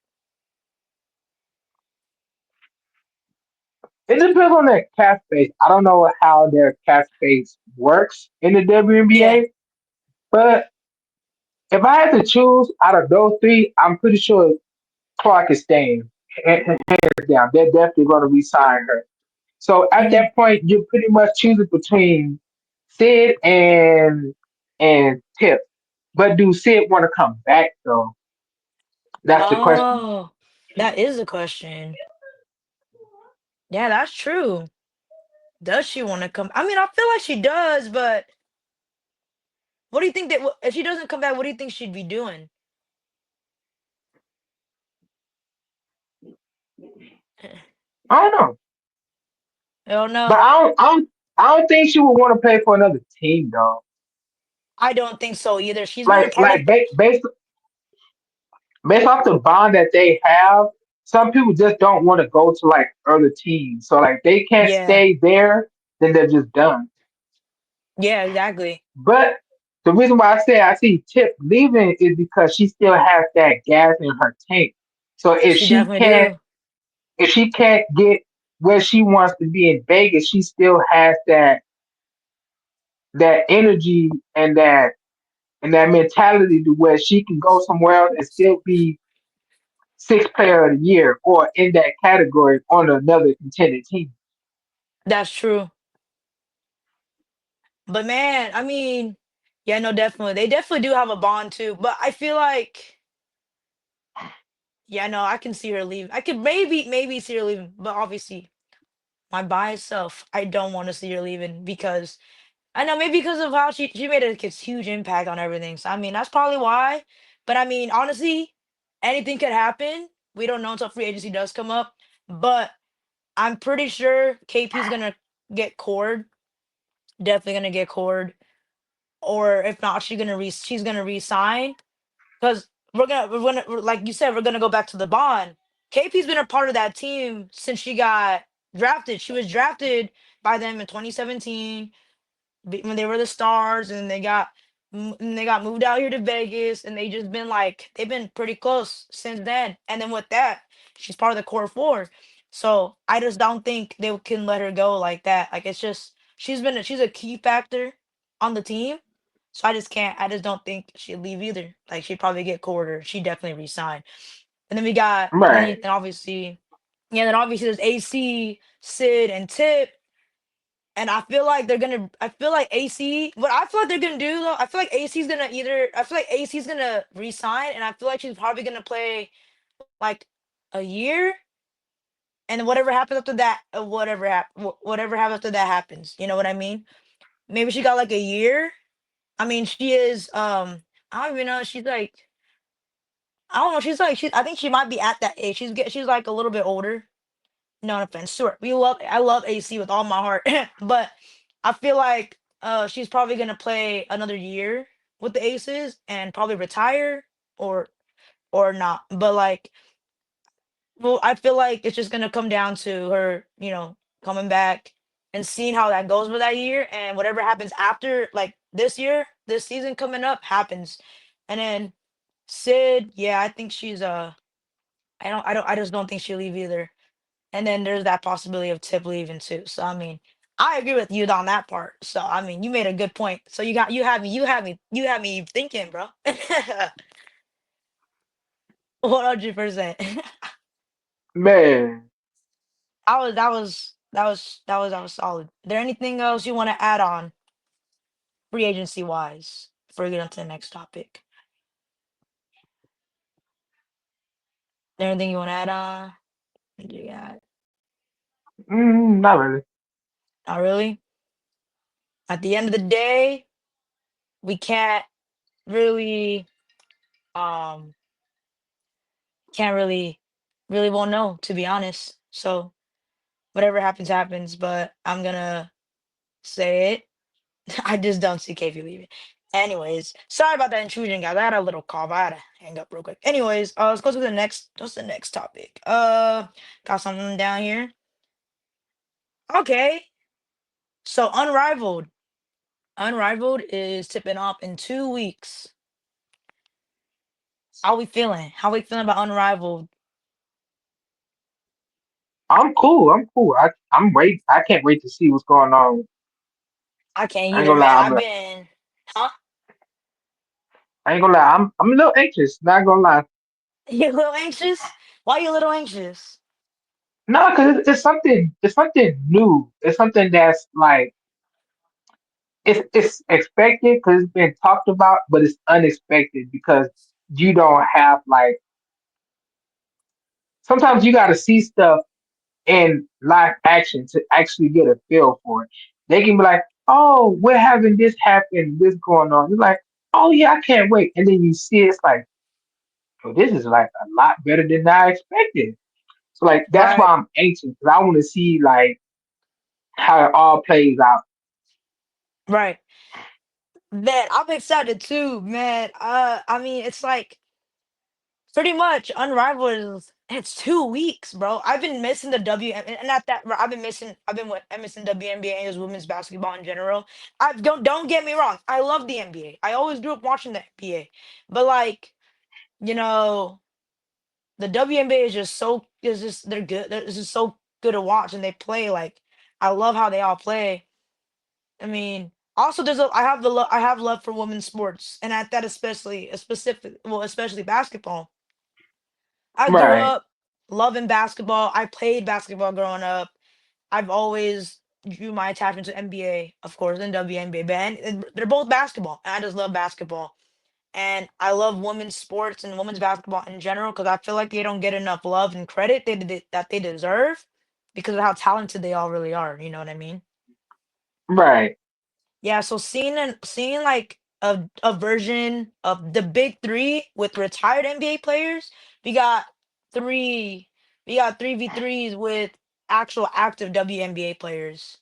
It depends on their cap space. I don't know how their cap space works in the Yeah. WNBA, but if I had to choose out of those three, I'm pretty sure Clark is staying. Hands down, they're definitely going to re-sign her. So at Hmm. that point, you're pretty much choosing between Sid and Tip. But do Sid want to come back though? That's the question. Oh, that is a question. Yeah, that's true. Does she want to come? I mean, I feel like she does, but what do you think that if she doesn't come back, what do you think she'd be doing? I don't know, I don't but know. I don't think she would want to play for another team though. I don't think so either. She's been a part of. Like based off the bond that they have, some people just don't want to go to like other teams. So like they can't Yeah. stay there, then they're just done. Yeah, exactly. But the reason why I say I see Tip leaving is because she still has that gas in her tank. So She definitely do. if she can't get where she wants to be in Vegas, she still has that energy and that mentality to where she can go somewhere else and still be sixth player of the year or in that category on another contended team. That's true. But man, I mean, yeah, no, definitely. They definitely do have a bond too. But I feel like, yeah, no, I can see her leaving. I could maybe see her leaving, but obviously my biased self, I don't want to see her leaving because I know maybe because of how she made a huge impact on everything. So I mean that's probably why. But I mean honestly, anything could happen. We don't know until free agency does come up. But I'm pretty sure KP's gonna get cored. Definitely gonna get cored. Or if not, she's gonna resign. Because like you said, we're gonna go back to the bond. KP's been a part of that team since she got drafted. She was drafted by them in 2017 when they were the stars, and and they got moved out here to Vegas, and they just been like they've been pretty close since then. And then with that, she's part of the core four. So I just don't think they can let her go like that. Like it's just she's a key factor on the team. So I just don't think she'd leave either. Like she'd probably get quarter. She definitely resign. And then we got Right. then obviously yeah, then obviously there's AC, Sid, and Tip. And I feel like AC, what I feel like they're gonna do though, I feel like I feel like AC's gonna resign, and I feel like she's probably gonna play like a year, and then whatever happens after that, whatever happens after that happens. You know what I mean? Maybe she got like a year. I mean, she is, I don't even know, she's like, I don't know, I think she might be at that age. She's like a little bit older. No offense, sure. I love AC with all my heart, but I feel like she's probably gonna play another year with the Aces and probably retire or not. But like, well, I feel like it's just gonna come down to her, coming back and seeing how that goes for that year, and whatever happens after, like this season coming up happens, and then Sid, yeah, I think I just don't think she'll leave either. And then there's that possibility of Tip leaving too. So I mean, I agree with you on that part. So I mean, you made a good point. So you had me thinking, bro. 100%. Man, That was solid. Is there anything else you want to add on free agency wise before we get on to the next topic? There anything you want to add on? You got not really. not really. At the end of the day, we can't really um can't really won't know, to be honest. So whatever happens happens, but I'm gonna say it. I just don't see KP leaving. Anyways, sorry about that intrusion, guys. I had a little cough. I had to hang up real quick. Anyways, let's go to the next. What's the next topic? Got something down here. Okay, so Unrivaled is tipping off in 2 weeks. How we feeling? How we feeling about Unrivaled? I'm cool. I'm cool. I'm wait. I can't wait to see what's going on. I can't I ain't either, gonna man. lie. I've been, huh? I ain't gonna lie. I'm a little anxious. Not gonna lie. You a little anxious? Why you a little anxious? No, because it's something. It's something new. It's something that's like it's expected because it's been talked about, but it's unexpected because you don't have like sometimes you got to see stuff in live action to actually get a feel for it. They can be like, "Oh, we're having this happen, this going on." You're like, "Oh yeah, I can't wait," and then you see it's like, "Oh, this is like a lot better than I expected." So like that's why Right, I'm anxious because I want to see like how it all plays out. right. Man, I'm excited too, man. I mean, it's like pretty much Unrivaled is it's 2 weeks, bro. I've been missing the and not that I've been missing. I'm missing WNBA and women's basketball in general. I don't get me wrong. I love the NBA. I always grew up watching the NBA, but like you know, the WNBA is just they're good. It's just so good to watch, and they play like I love how they all play. I mean, also I have love for women's sports, and at that especially a specific well, especially basketball. I grew Right, up loving basketball. I played basketball growing up. I've always drew my attachment to NBA, of course, and WNBA. And they're both basketball, and I just love basketball. And I love women's sports and women's basketball in general because I feel like they don't get enough love and credit that they deserve because of how talented they all really are. You know what I mean? right. Yeah, so seeing like a version of the big three with retired NBA players, we got three we got 3v3s with actual active WNBA players,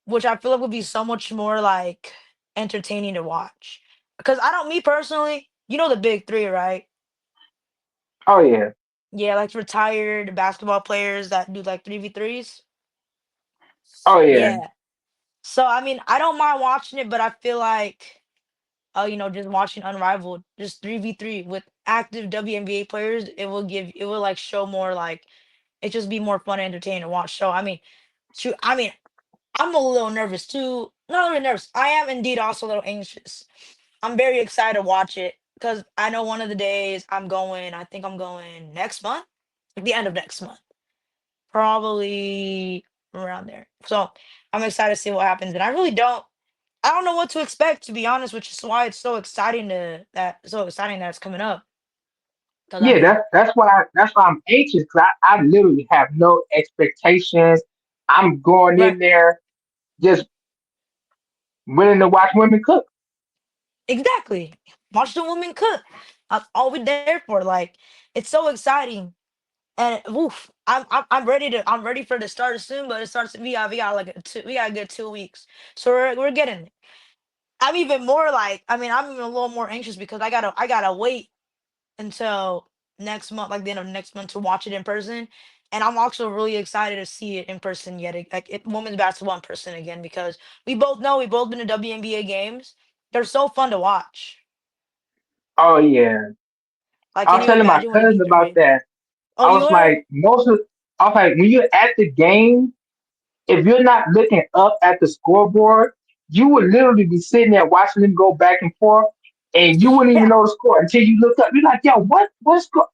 which I feel like would be so much more like entertaining to watch. Because I don't me personally, you know the big three, right? Oh yeah, Yeah, like retired basketball players that do like 3v3s. oh yeah, Yeah. So I mean, I don't mind watching it, but I feel like just watching Unrivaled, just 3v3 with active WNBA players, it will like show more like it just be more fun and entertaining to watch. So I mean, shoot, I mean, I'm a little nervous too. Not really nervous. I am indeed also a little anxious. I'm very excited to watch it because I know one of the days I think I'm going next month, at the end of next month, probably around there. So I'm excited to see what happens. And I don't know what to expect, to be honest, which is why it's so exciting that it's coming up. Because I yeah. mean, That's why I'm anxious because I literally have no expectations. I'm going right, in there just willing to watch women cook. exactly. Watch the women cook. That's all we're there for. Like, it's so exciting, and oof, I'm ready for it to start soon. But it starts. We got like we got a good 2 weeks, so we're getting. I'm even more like. I mean, I'm even a little more anxious because I gotta wait until next month, like the end of next month, to watch it in person. And I'm also really excited to see it in person like women's basketball in person again because we both been to WNBA games. They're so fun to watch. Oh yeah. Like, I can was you telling my imagine what it'd be cousin about three? that. Oh, I you was were? like, I was like, when you're at the game, if you're not looking up at the scoreboard, you would literally be sitting there watching them go back and forth, and you wouldn't even Yeah. know the score until you look up. You're like, yo, what's go?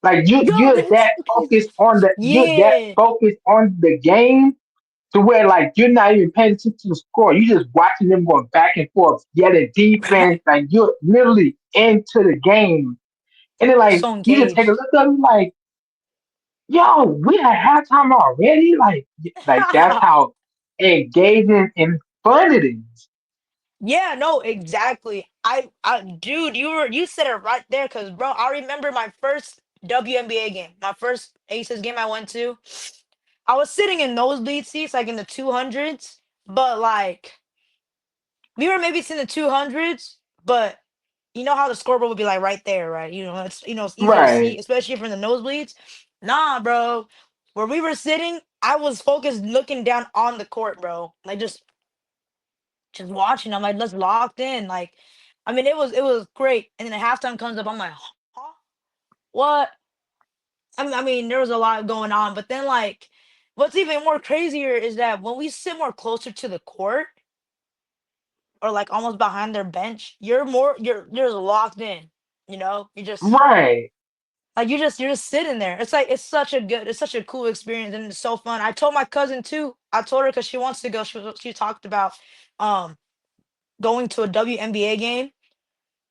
Like Yo, you're they that missed. focused on you're that Yeah. focused on the game to where like you're not even paying attention to the score. You're just watching them going back and forth, yelling defense, like you're literally into the game. And then like So you just take a engaged. look up and like, yo, we at halftime already? Like that's how engaging and fun it is. Yeah, no, exactly. Dude, you said it right there, cause bro, I remember my first WNBA game, my first Aces game I went to. I was sitting in nosebleed seats, like in the 200s, but like we were maybe in the 200s, but you know how the scoreboard would be like right there, right? It's easier to see, Right, especially from the nosebleeds. Nah, bro. Where we were sitting, I was focused looking down on the court, bro. Like just watching. I'm like, let's locked in. Like, I mean, it was great. And then the halftime comes up. I'm like, huh? What? I mean, there was a lot going on. But then, like, what's even more crazier is that when we sit more closer to the court, or like almost behind their bench, you're just locked in. You just right, like you're just sitting there. It's like it's such a cool experience, and it's so fun. I told my cousin too. I told her because she wants to go. She talked about um going to a WNBA game,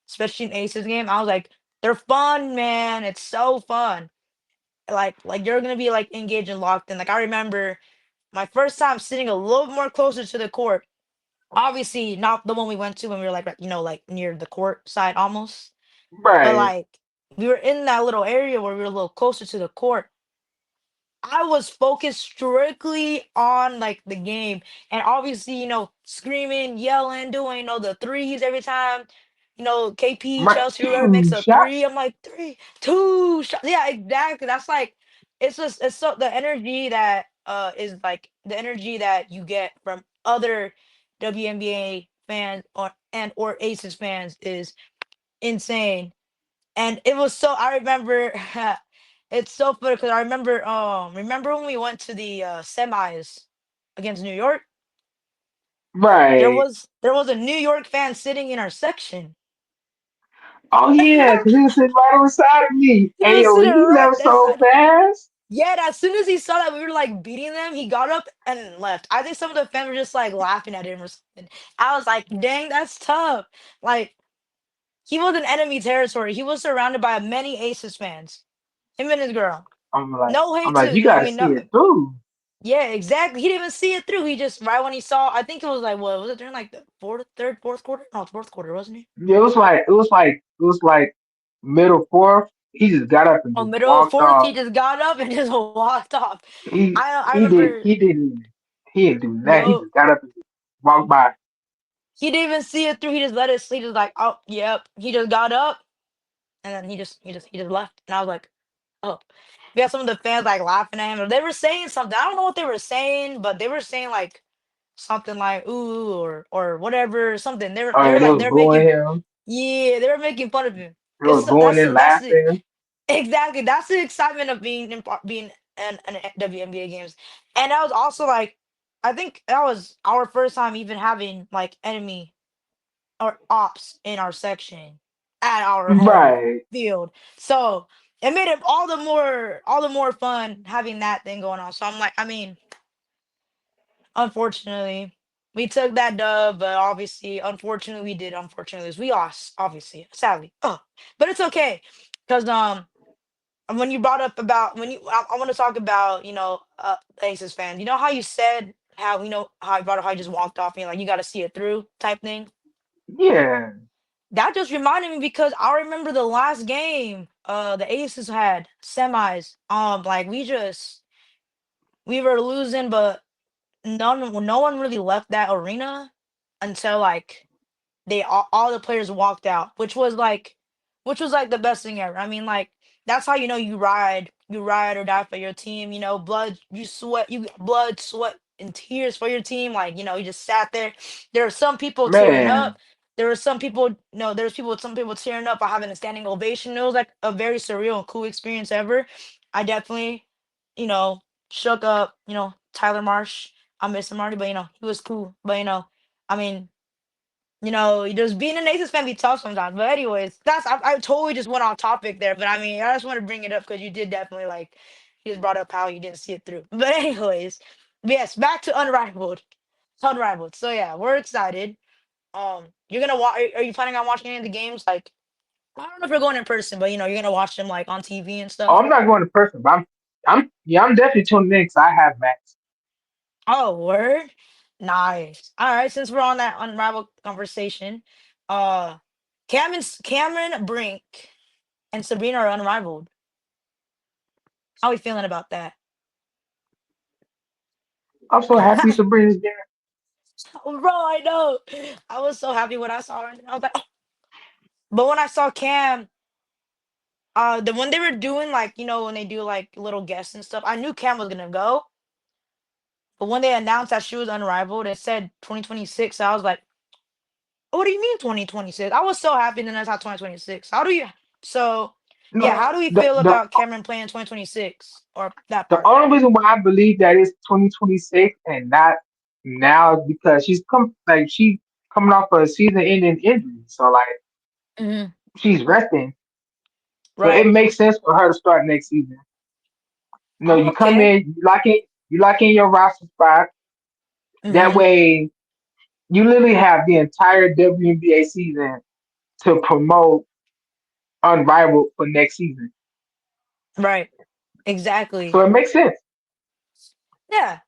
especially an Aces game. I was like, they're fun, man. It's so fun. Like you're gonna be like engaged and locked in. Like I remember my first time sitting a little more closer to the court. Obviously, not the one we went to when we were like like near the court side almost, but right, like we were in that little area where we were a little closer to the court. I was focused strictly on like the game, and obviously, screaming, yelling, doing the threes every time. KP right. Chelsea whoever makes Team a shot. three, I'm like three, two shots. Yeah, exactly. That's like it's so the energy that is like the energy that you get from other WNBA fans or Aces fans is insane. And it was so I remember it's so funny because I remember when we went to the semis against New York. Right. There was a New York fan sitting in our section. Oh yeah, because he was sitting right on the side of me. He Hey was yo, sitting he right left that so side. fast. Yeah, and as soon as he saw that we were like beating them, he got up and left. I think some of the fans were just like laughing at him or something. I was like, dang, that's tough. Like he was in enemy territory. He was surrounded by many Aces fans. Him and his girl. I'm like, No I'm hate like, to, you gotta I mean, see no. it through. Yeah, exactly. He didn't even see it through. He just right when he saw. I think it was like what was it during like the fourth quarter? No, fourth quarter, wasn't he? Yeah, it was like middle fourth. He just got up and Oh, just middle of walked fourth, he off. just got up and just walked off. He I he did remember. he didn't do nothing. He No, just got up and just walked by. he didn't even see it through. He just let it sleep. Just like, oh, yep. He just got up and then he just left. And I was like, oh. We had some of the fans like laughing at him. Or they were saying something. I don't know what they were saying, but they were saying like something like ooh or whatever something. Oh yeah, they was They're booing making. him. Yeah, they were making fun of him. They was booing and That's the laughing. exactly that's the excitement of being in WNBA games, and that was also like, I think that was our first time even having like enemy or ops in our section at our home Right, field. So it made it all the more fun having that thing going on. So I'm like, I mean, unfortunately, we took that dub, but obviously, unfortunately, we did. Unfortunately, lose. We lost, obviously, sadly. Oh, but it's okay, because when you brought up about I want to talk about Aces fan. You know how you said how how you brought up how you just walked off and like you got to see it through type thing. yeah, That just reminded me because I remember the last game the Aces had semis. Like we were losing, but no one really left that arena until like all the players walked out, which was like the best thing ever. I mean, like that's how you ride or die for your team. Blood, you blood, sweat, and tears for your team. Like you just sat there. There were some people tearing man, up. There were some people, no, there's some people tearing up or having a standing ovation. It was like a very surreal and cool experience ever. I definitely, you know, shook up, Tyler Marsh. I miss him already, but he was cool. But I mean, just being an Aces fan be tough sometimes. But anyways, I totally just went off topic there. But I mean, I just want to bring it up because you did definitely like you just brought up how you didn't see it through. But anyways, yes, back to Unrivaled. Unrivaled. So yeah, we're excited. You're gonna watch. Are you planning on watching any of the games? Like, I don't know if you're going in person, but you're gonna watch them like on TV and Oh, stuff. I'm not going to person, but I'm definitely tuning in because I have Max. Oh, word. Nice. All right. Since we're on that Unrivaled conversation, uh, Cameron Brink and Sabrina are unrivaled. How we feeling about that? I'm so happy Sabrina's there. Oh, bro, I know. I was so happy when I saw her. I was like, "Oh." But when I saw Cam, the when they were doing like when they do like little guests and stuff, I knew Cam was gonna go. But when they announced that she was unrivaled, it said 2026. I was like, what do you mean 2026? I was so happy then I saw 2026. How do you? So yeah, No, how do we the feel the about Cameron playing 2026 or that the part? only reason why I believe that it's 2026 and not now is because she's coming off a season-ending injury, so like Hmm. she's resting, so it Right. makes sense for her to start next season. You come Okay. in, you lock in your roster spot. That Hmm. way, you literally have the entire WNBA season to promote Unrivaled for next season. Right. Exactly. So it makes sense. Yeah.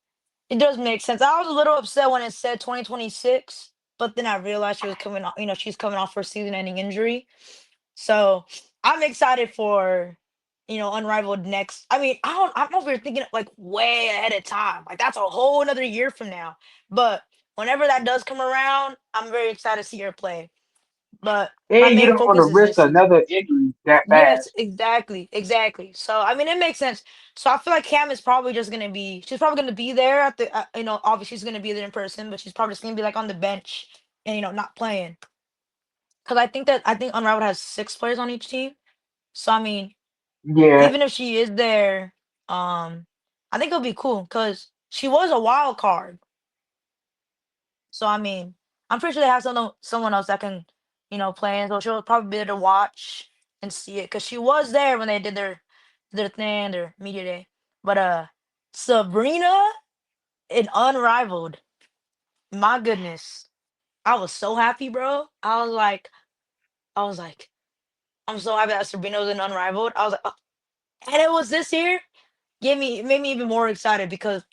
It does make sense. I was a little upset when it said 2026, but then I realized she was coming off, she's coming off her season-ending injury. So I'm excited for, Unrivaled next. I mean, I don't know if we're thinking like way ahead of time. Like that's a whole another year from now. But whenever that does come around, I'm very excited to see her play. But my And you main don't want to focus is risk this season. another injury that Yes, fast. exactly, exactly. So I mean, it makes sense. So I feel like Cam is probably just gonna be. She's probably gonna be there at the. Obviously she's gonna be there in person, but she's probably just gonna be like on the bench and not playing. Because I think Unrivaled has 6 players on each team. So I mean, Yeah, even if she is there, um, I think it'll be cool because she was a wild card. So I mean, I'm pretty sure they have someone else that can, play, and so she'll probably be there to watch and see it because she was there when they did their thing, their media day. But Sabrina and Unrivaled, my goodness, I was so happy, bro. I was like, I'm so happy that Sabrina was in Unrivaled. I was like, oh. And it was this year. It made me even more excited because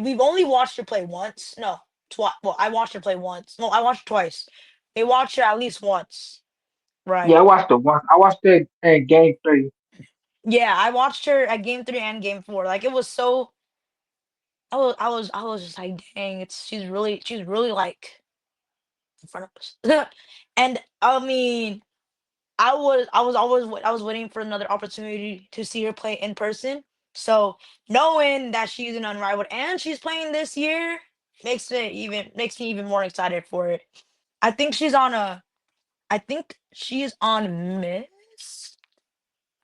we've only watched her play once. No, twice. Well, I watched her play once. No, I watched her twice. We watched her at least once. yeah. Right. I watched it in game 3. Yeah, I watched her at game 3 and game 4. Like it was so I was just like, dang, she's really like in front of us. And I mean, I was waiting for another opportunity to see her play in person. So knowing that she's an unrivaled and she's playing this year makes me even more excited for it. I think she's on a I think she's on Miss.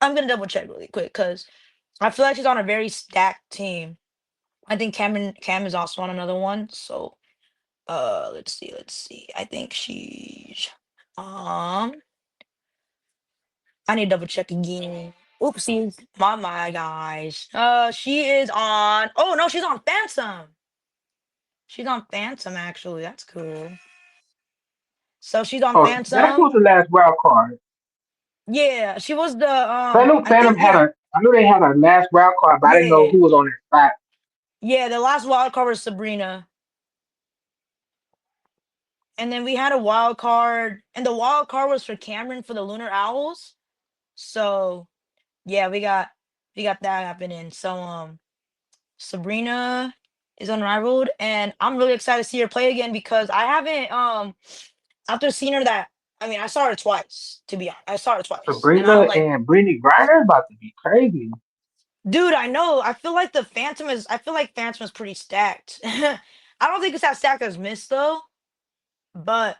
I'm gonna double check really quick because I feel like she's on a very stacked team. I think Cam is also on another one. So let's see. I think she's um I need to double check again. Oopsies, my guys. She is on. Oh no, she's on Phantom. She's on Phantom actually. That's cool. So she's on Oh, that Phantom. was the last wild card. Yeah, she was the 'Cause I knew I Phantom think had yeah, a. I knew they had a last wild card, but I didn't know yeah, who was on their spot. yeah. The last wild card was Sabrina, and then we had a wild card, and the wild card was for Cameron for the Lunar Owls. So yeah, we got that happening. So Sabrina is unrivaled, and I'm really excited to see her play again because I haven't after seeing her that I mean I saw her twice to be honest. I saw her twice, and I Sabrina was like, and Brittany Griner about to be crazy. dude, I know. I feel like Phantom is pretty stacked. I don't think it's as stacked as Miss though, but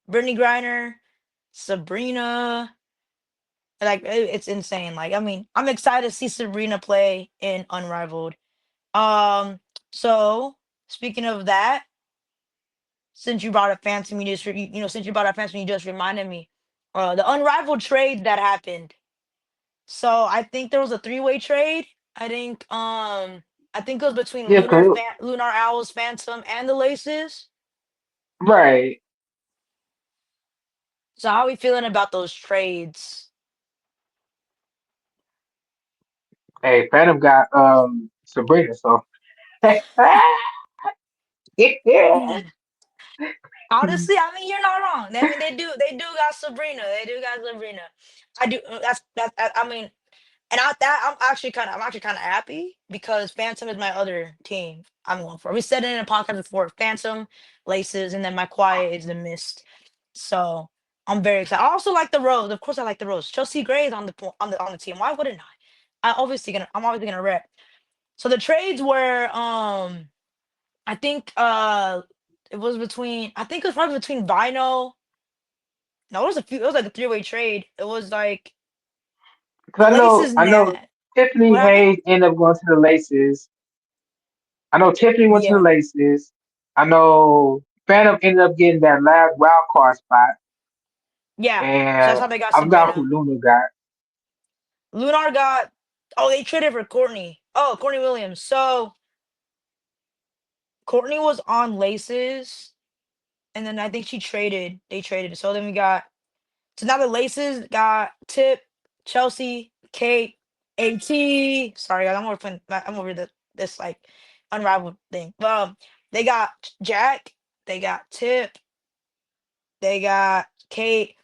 Brittany Griner, Sabrina, like it's insane. Like I mean, I'm excited to see Sabrina play in Unrivaled. Um, So speaking of that, since you brought up Phantom, since you brought up Phantom, you just reminded me, the Unrivaled trade that happened. So I think there was a three-way trade. I think it was between Yeah, Lunar Owls, Phantom, and the Laces. right. So how are we feeling about those trades? Hey, Phantom got Sabrina, so yeah. Honestly, I mean you're not wrong. I mean they do got Sabrina. They do got Sabrina. I do. I mean, and I'm actually kind of happy because Phantom is my other team. I'm going for. We said it in a podcast before. Phantom, Laces, and then my quiet is the Mist. So I'm very excited. I also like the Rose. Of course, I like the Rose. Chelsea Gray is on the team. Why wouldn't I'm obviously gonna rep. So the trades were I think I think it was probably between Bino. No, it was like a three-way trade. It was like the Because Laces I know net. Tiffany What happened? Hayes ended up going to the Laces. I know Tiffany went to the Yeah. Laces. I know Phantom ended up getting that last wild card spot, Yeah. So that's and how they got I forgot who Sabrina. Luna got. Lunar got they traded for Courtney. Oh, Courtney Williams. So Courtney was on Laces and then I think they traded. So then we got so now the Laces got Tip, Chelsea, Kate, AT. Sorry, guys, I'm over this like unrivaled thing. They got Jack, they got Tip, they got Kate,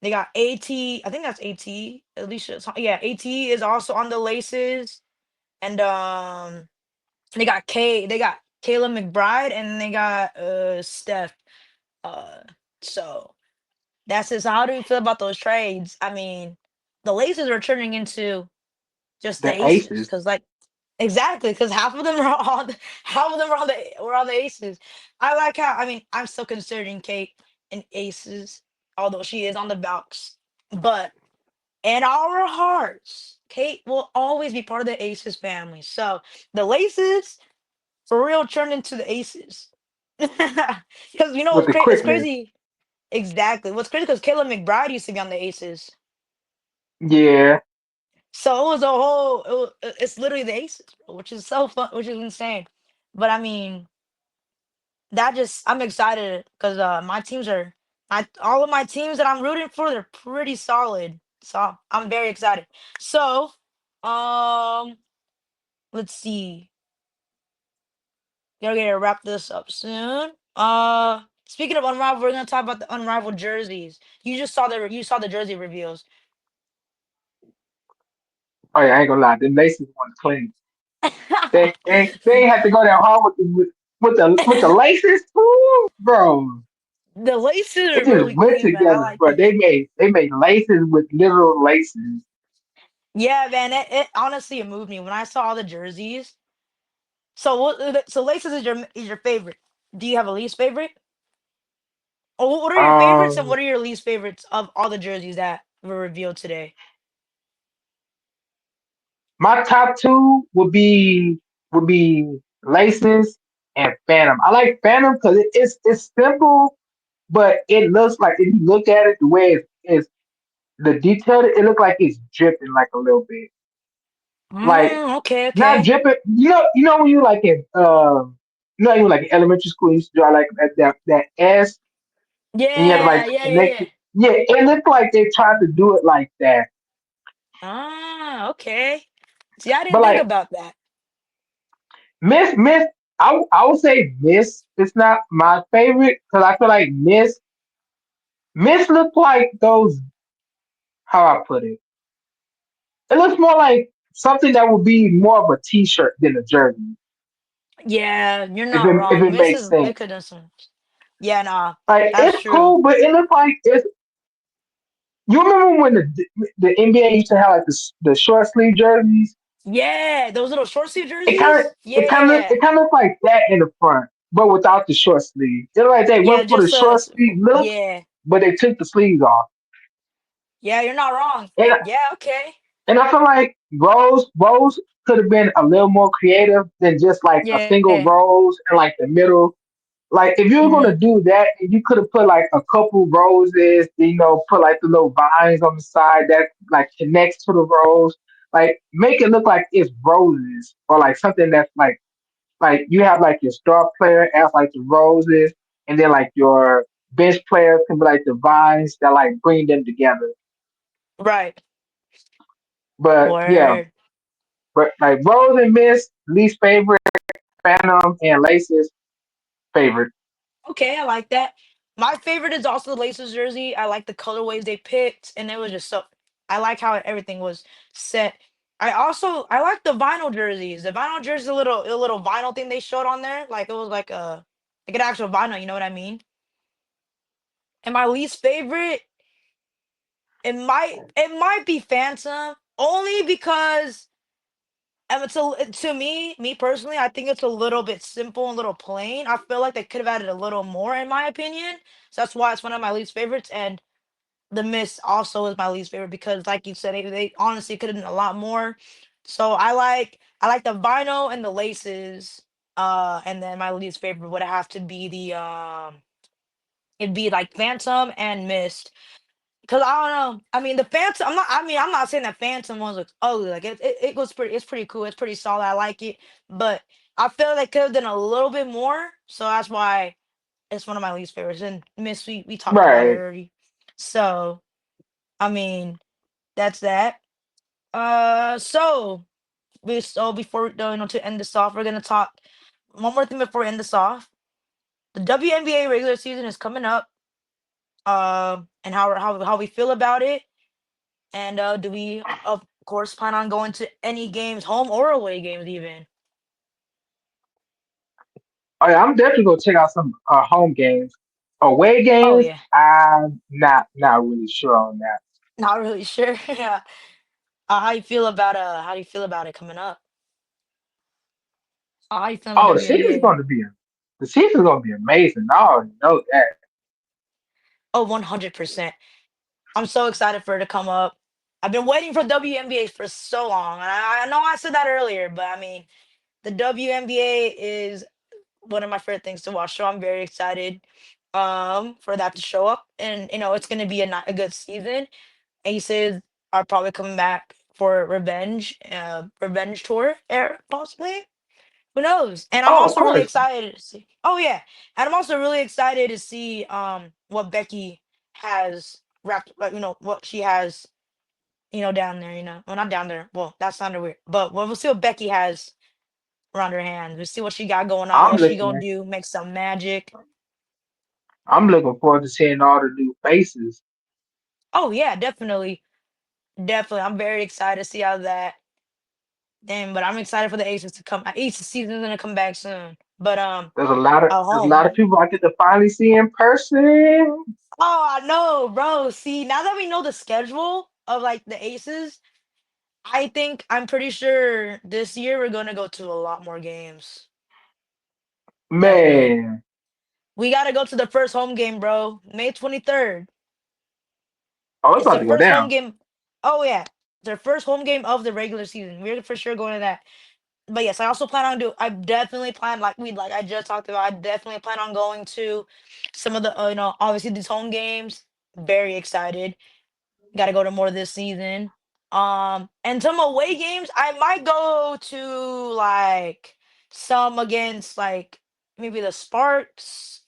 they got AT. I think that's AT. Alicia, yeah, AT is also on the Laces, and they got Kayla McBride, and they got Steph. Uh, so that's it. So how do you feel about those trades? I mean, the Laces are turning into just the The Aces, Aces. because like exactly, because half of them were on the Aces. I like how I mean I'm still considering Kate an Aces, although she is on the Valks, but in our hearts, Kate will always be part of the Aces family. So the Laces for real turned into the Aces. Because With the it's quickness. crazy. Exactly. What's crazy because Caleb McBride used to be on the Aces. Yeah, So it was a whole. It's literally the Aces, bro, which is so fun, which is insane. But I mean, I'm excited because my teams are my all of my teams that I'm rooting for. They're pretty solid, so I'm very excited. So, um, let's see. We're gonna wrap this up soon. Speaking of unrivaled, we're gonna talk about the unrivaled jerseys. You saw the jersey reveals. oh yeah, I ain't gonna lie, the Laces one clean. They ain't have to go that hard with the laces too, bro. The laces It are just really went clean, man. I together, like bro. it. They made laces with literal laces. Yeah, man. It honestly it moved me when I saw all the jerseys. So laces is your favorite. Do you have a least favorite? Or what are your favorites and Um, what are your least favorites of all the jerseys that were revealed today? my top two would be laces and Phantom. I like Phantom because it's simple, but it looks like if you look at it the way it's the detail, it look like it's dripping like a little bit. Like Okay, not okay. dripping. You know when you like in you like in elementary school, you used to draw like that S, and you had to Yeah, like yeah, yeah, connect yeah. it. Yeah, it looked like they tried to do it like that. Okay. See, I But didn't think like about that. Miss, I would say Miss. It's not my favorite because I feel like Miss look like those. How I put it, it looks more like something that would be more of a T-shirt than a jersey. Yeah, you're If not it wrong. makes They sense. could have some. Yeah, nah, Like that's it's true. cool, but it looks like it's. You remember when the NBA used to have like the short sleeve jerseys? Yeah, those little short sleeve It kind of jerseys. Yeah, it kind of looked like that in the front, but without the short sleeve. It's like they yeah, went for the short sleeve look, yeah, but they took the sleeves off. yeah. You're not wrong. And Yeah, okay. And I feel like Rose could have been a little more creative than just like a Yeah. single rose in like the middle. Like if you were Hmm. gonna do that, you could have put like a couple roses, put like the little vines on the side that like connects to the rose. Like make it look like it's roses or like something that's like you have like your star player as like the roses, and then like your bench players can be like the vines that like bring them together. Right. But yeah, Word. but like rose and mist, least favorite, phantom and laces favorite. Okay, I like that. My favorite is also the Laces jersey. I like the colorways they picked, and it was just so. I like how everything was set. I like the vinyl jerseys. The vinyl jersey, a little vinyl thing they showed on there, like it was like an actual vinyl. You know what I mean? And my least favorite, it might be Phantom, only because to me personally, I think it's a little bit simple and a little plain. I feel like they could have added a little more, in my opinion. So that's why it's one of my least favorites. And the Mist also is my least favorite because, like you said, they honestly could have done a lot more. So I like the vinyl and the laces. And then my least favorite would have to be the it'd be like Phantom and Mist. Cause I don't know. I mean, the Phantom. I'm not saying that Phantom one looks ugly. Like it was pretty. It's pretty cool. It's pretty solid. I like it. But I feel like could have done a little bit more. So that's why it's one of my least favorites. And Miss, we talked about it Right. already. So I mean, that's that. So before to end this off, we're gonna talk one more thing before we end this off. The WNBA regular season is coming up. And how we feel about it. And do we, of course, plan on going to any games, home or away games, even? Oh yeah, I'm definitely gonna check out some home games. Away Oh games, yeah, I'm not really sure on that. not really sure. Yeah. How do you feel about it coming up? How you feeling with Oh, WNBA? the season's gonna be amazing. I already know that. Oh, 100%. I'm so excited for it to come up. I've been waiting for WNBA for so long, and I know I said that earlier, but I mean, the WNBA is one of my favorite things to watch. So I'm very excited for that to show up, and it's going to be a good season. Aces are probably coming back for revenge tour, possibly. Who knows? And I'm Oh, of also really course. excited to see. Oh yeah, and I'm also really excited to see what Becky has wrapped. What she has. Down there. Well, not down there. Well, that sounded weird. But we'll see what Becky has around her hands. We'll see what she got going on. I'm What she gonna looking do? Make some magic. I'm looking forward to seeing all the new faces. Oh yeah, definitely. Definitely. I'm very excited to see how that then, but I'm excited for the Aces to come. Aces season's gonna come back soon. But There's a lot home. of people I get to finally see in person. Oh, I know, bro. See, now that we know the schedule of like the Aces, I'm pretty sure this year we're gonna go to a lot more games. Definitely. Man. We gotta go to the first home game, bro. May 23rd. Oh, it's It's about the to go first home down. game. Oh yeah. Their first home game of the regular season. We're for sure going to that. But yes, I also plan on do. I definitely plan like I just talked about. I definitely plan on going to some of the obviously these home games. Very excited. Got to go to more this season. And some away games. I might go to like some against like maybe the Sparks.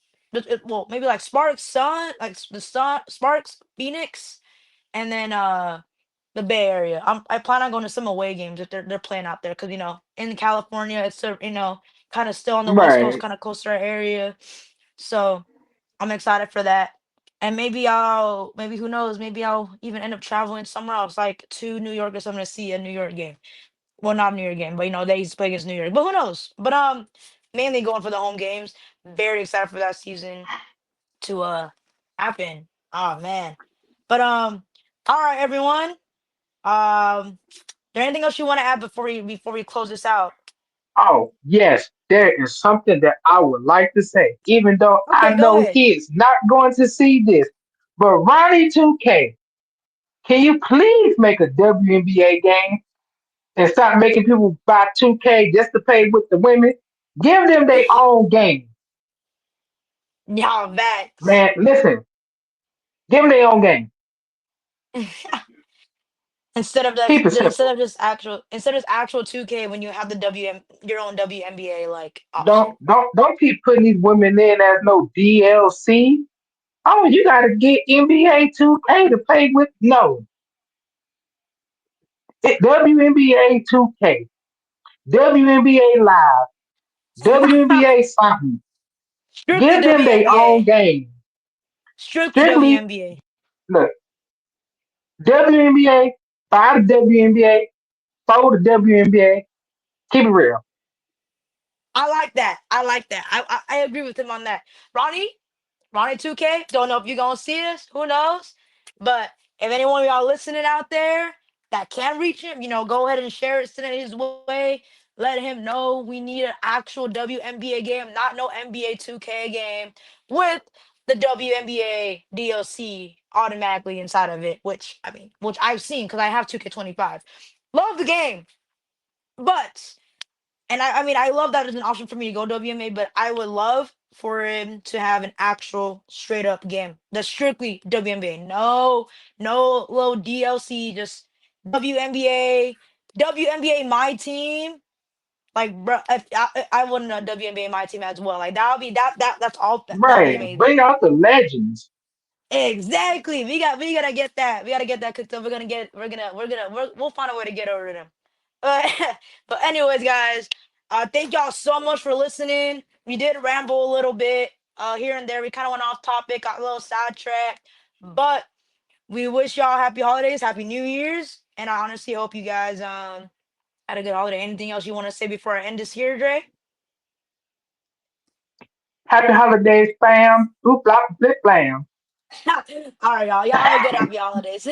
Well, maybe like Sparks Sun, like the Sun Sparks Phoenix, and then the Bay Area. I plan on going to some away games if they're playing out there because in California it's kind of still on the West Coast, Right. kind of coastal area. So I'm excited for that. And maybe who knows, maybe I'll even end up traveling somewhere else, like to New York or something to see a New York game. Well, not a New York game, but they used to play against New York. But who knows? But mainly going for the home games. Very excited for that season to happen. Oh man. But all right, everyone. There anything else you want to add before we close this out? Oh, yes, there is something that I would like to say, even though I Okay, go know ahead. he is not going to see this. But Ronnie 2K, Can you please make a WNBA game and stop making people buy 2K just to play with the women? Give them their own game. Yeah, facts. Man, listen, give them their own game. Keep it simple. Instead of actual 2K when you have the your own WNBA like Don't option. don't don't keep putting these women in as no DLC. Oh, you gotta get NBA 2K to play with. No, WNBA 2K, WNBA Live, WNBA something. Strictly Give them their own WNBA. game. Strictly Strictly, WNBA. look, WNBA, buy the WNBA, follow the WNBA. Keep it real. I like that. I like that. I agree with him on that. Ronnie, Ronnie 2K. Don't know if you're gonna see this. Who knows? But if anyone of y'all listening out there that can reach him, go ahead and share it, send it his way. Let him know we need an actual WNBA game, not no NBA 2K game with the WNBA DLC automatically inside of it. Which I've seen because I have 2K25. Love the game, but I love that as an option for me to go WMA, but I would love for him to have an actual straight up game that's strictly WNBA. No, no little DLC, just WNBA. WNBA my team. Like, bro, if I wouldn't know WNBA my team as well. Like that would be that's all that'd be Right. amazing. Bring out the legends. Exactly. We gotta get that. We gotta get that cooked up. We'll find a way to get over to them. Uh, but anyways, guys, thank y'all so much for listening. We did ramble a little bit here and there. We kind of went off topic, got a little sidetracked, but we wish y'all happy holidays, happy New Year's, and I honestly hope you guys had a good holiday. Anything else you want to say before I end this here, Dre? Happy holidays, fam. Boop, blop, flip, blam. All right, y'all. Y'all have a good happy holidays.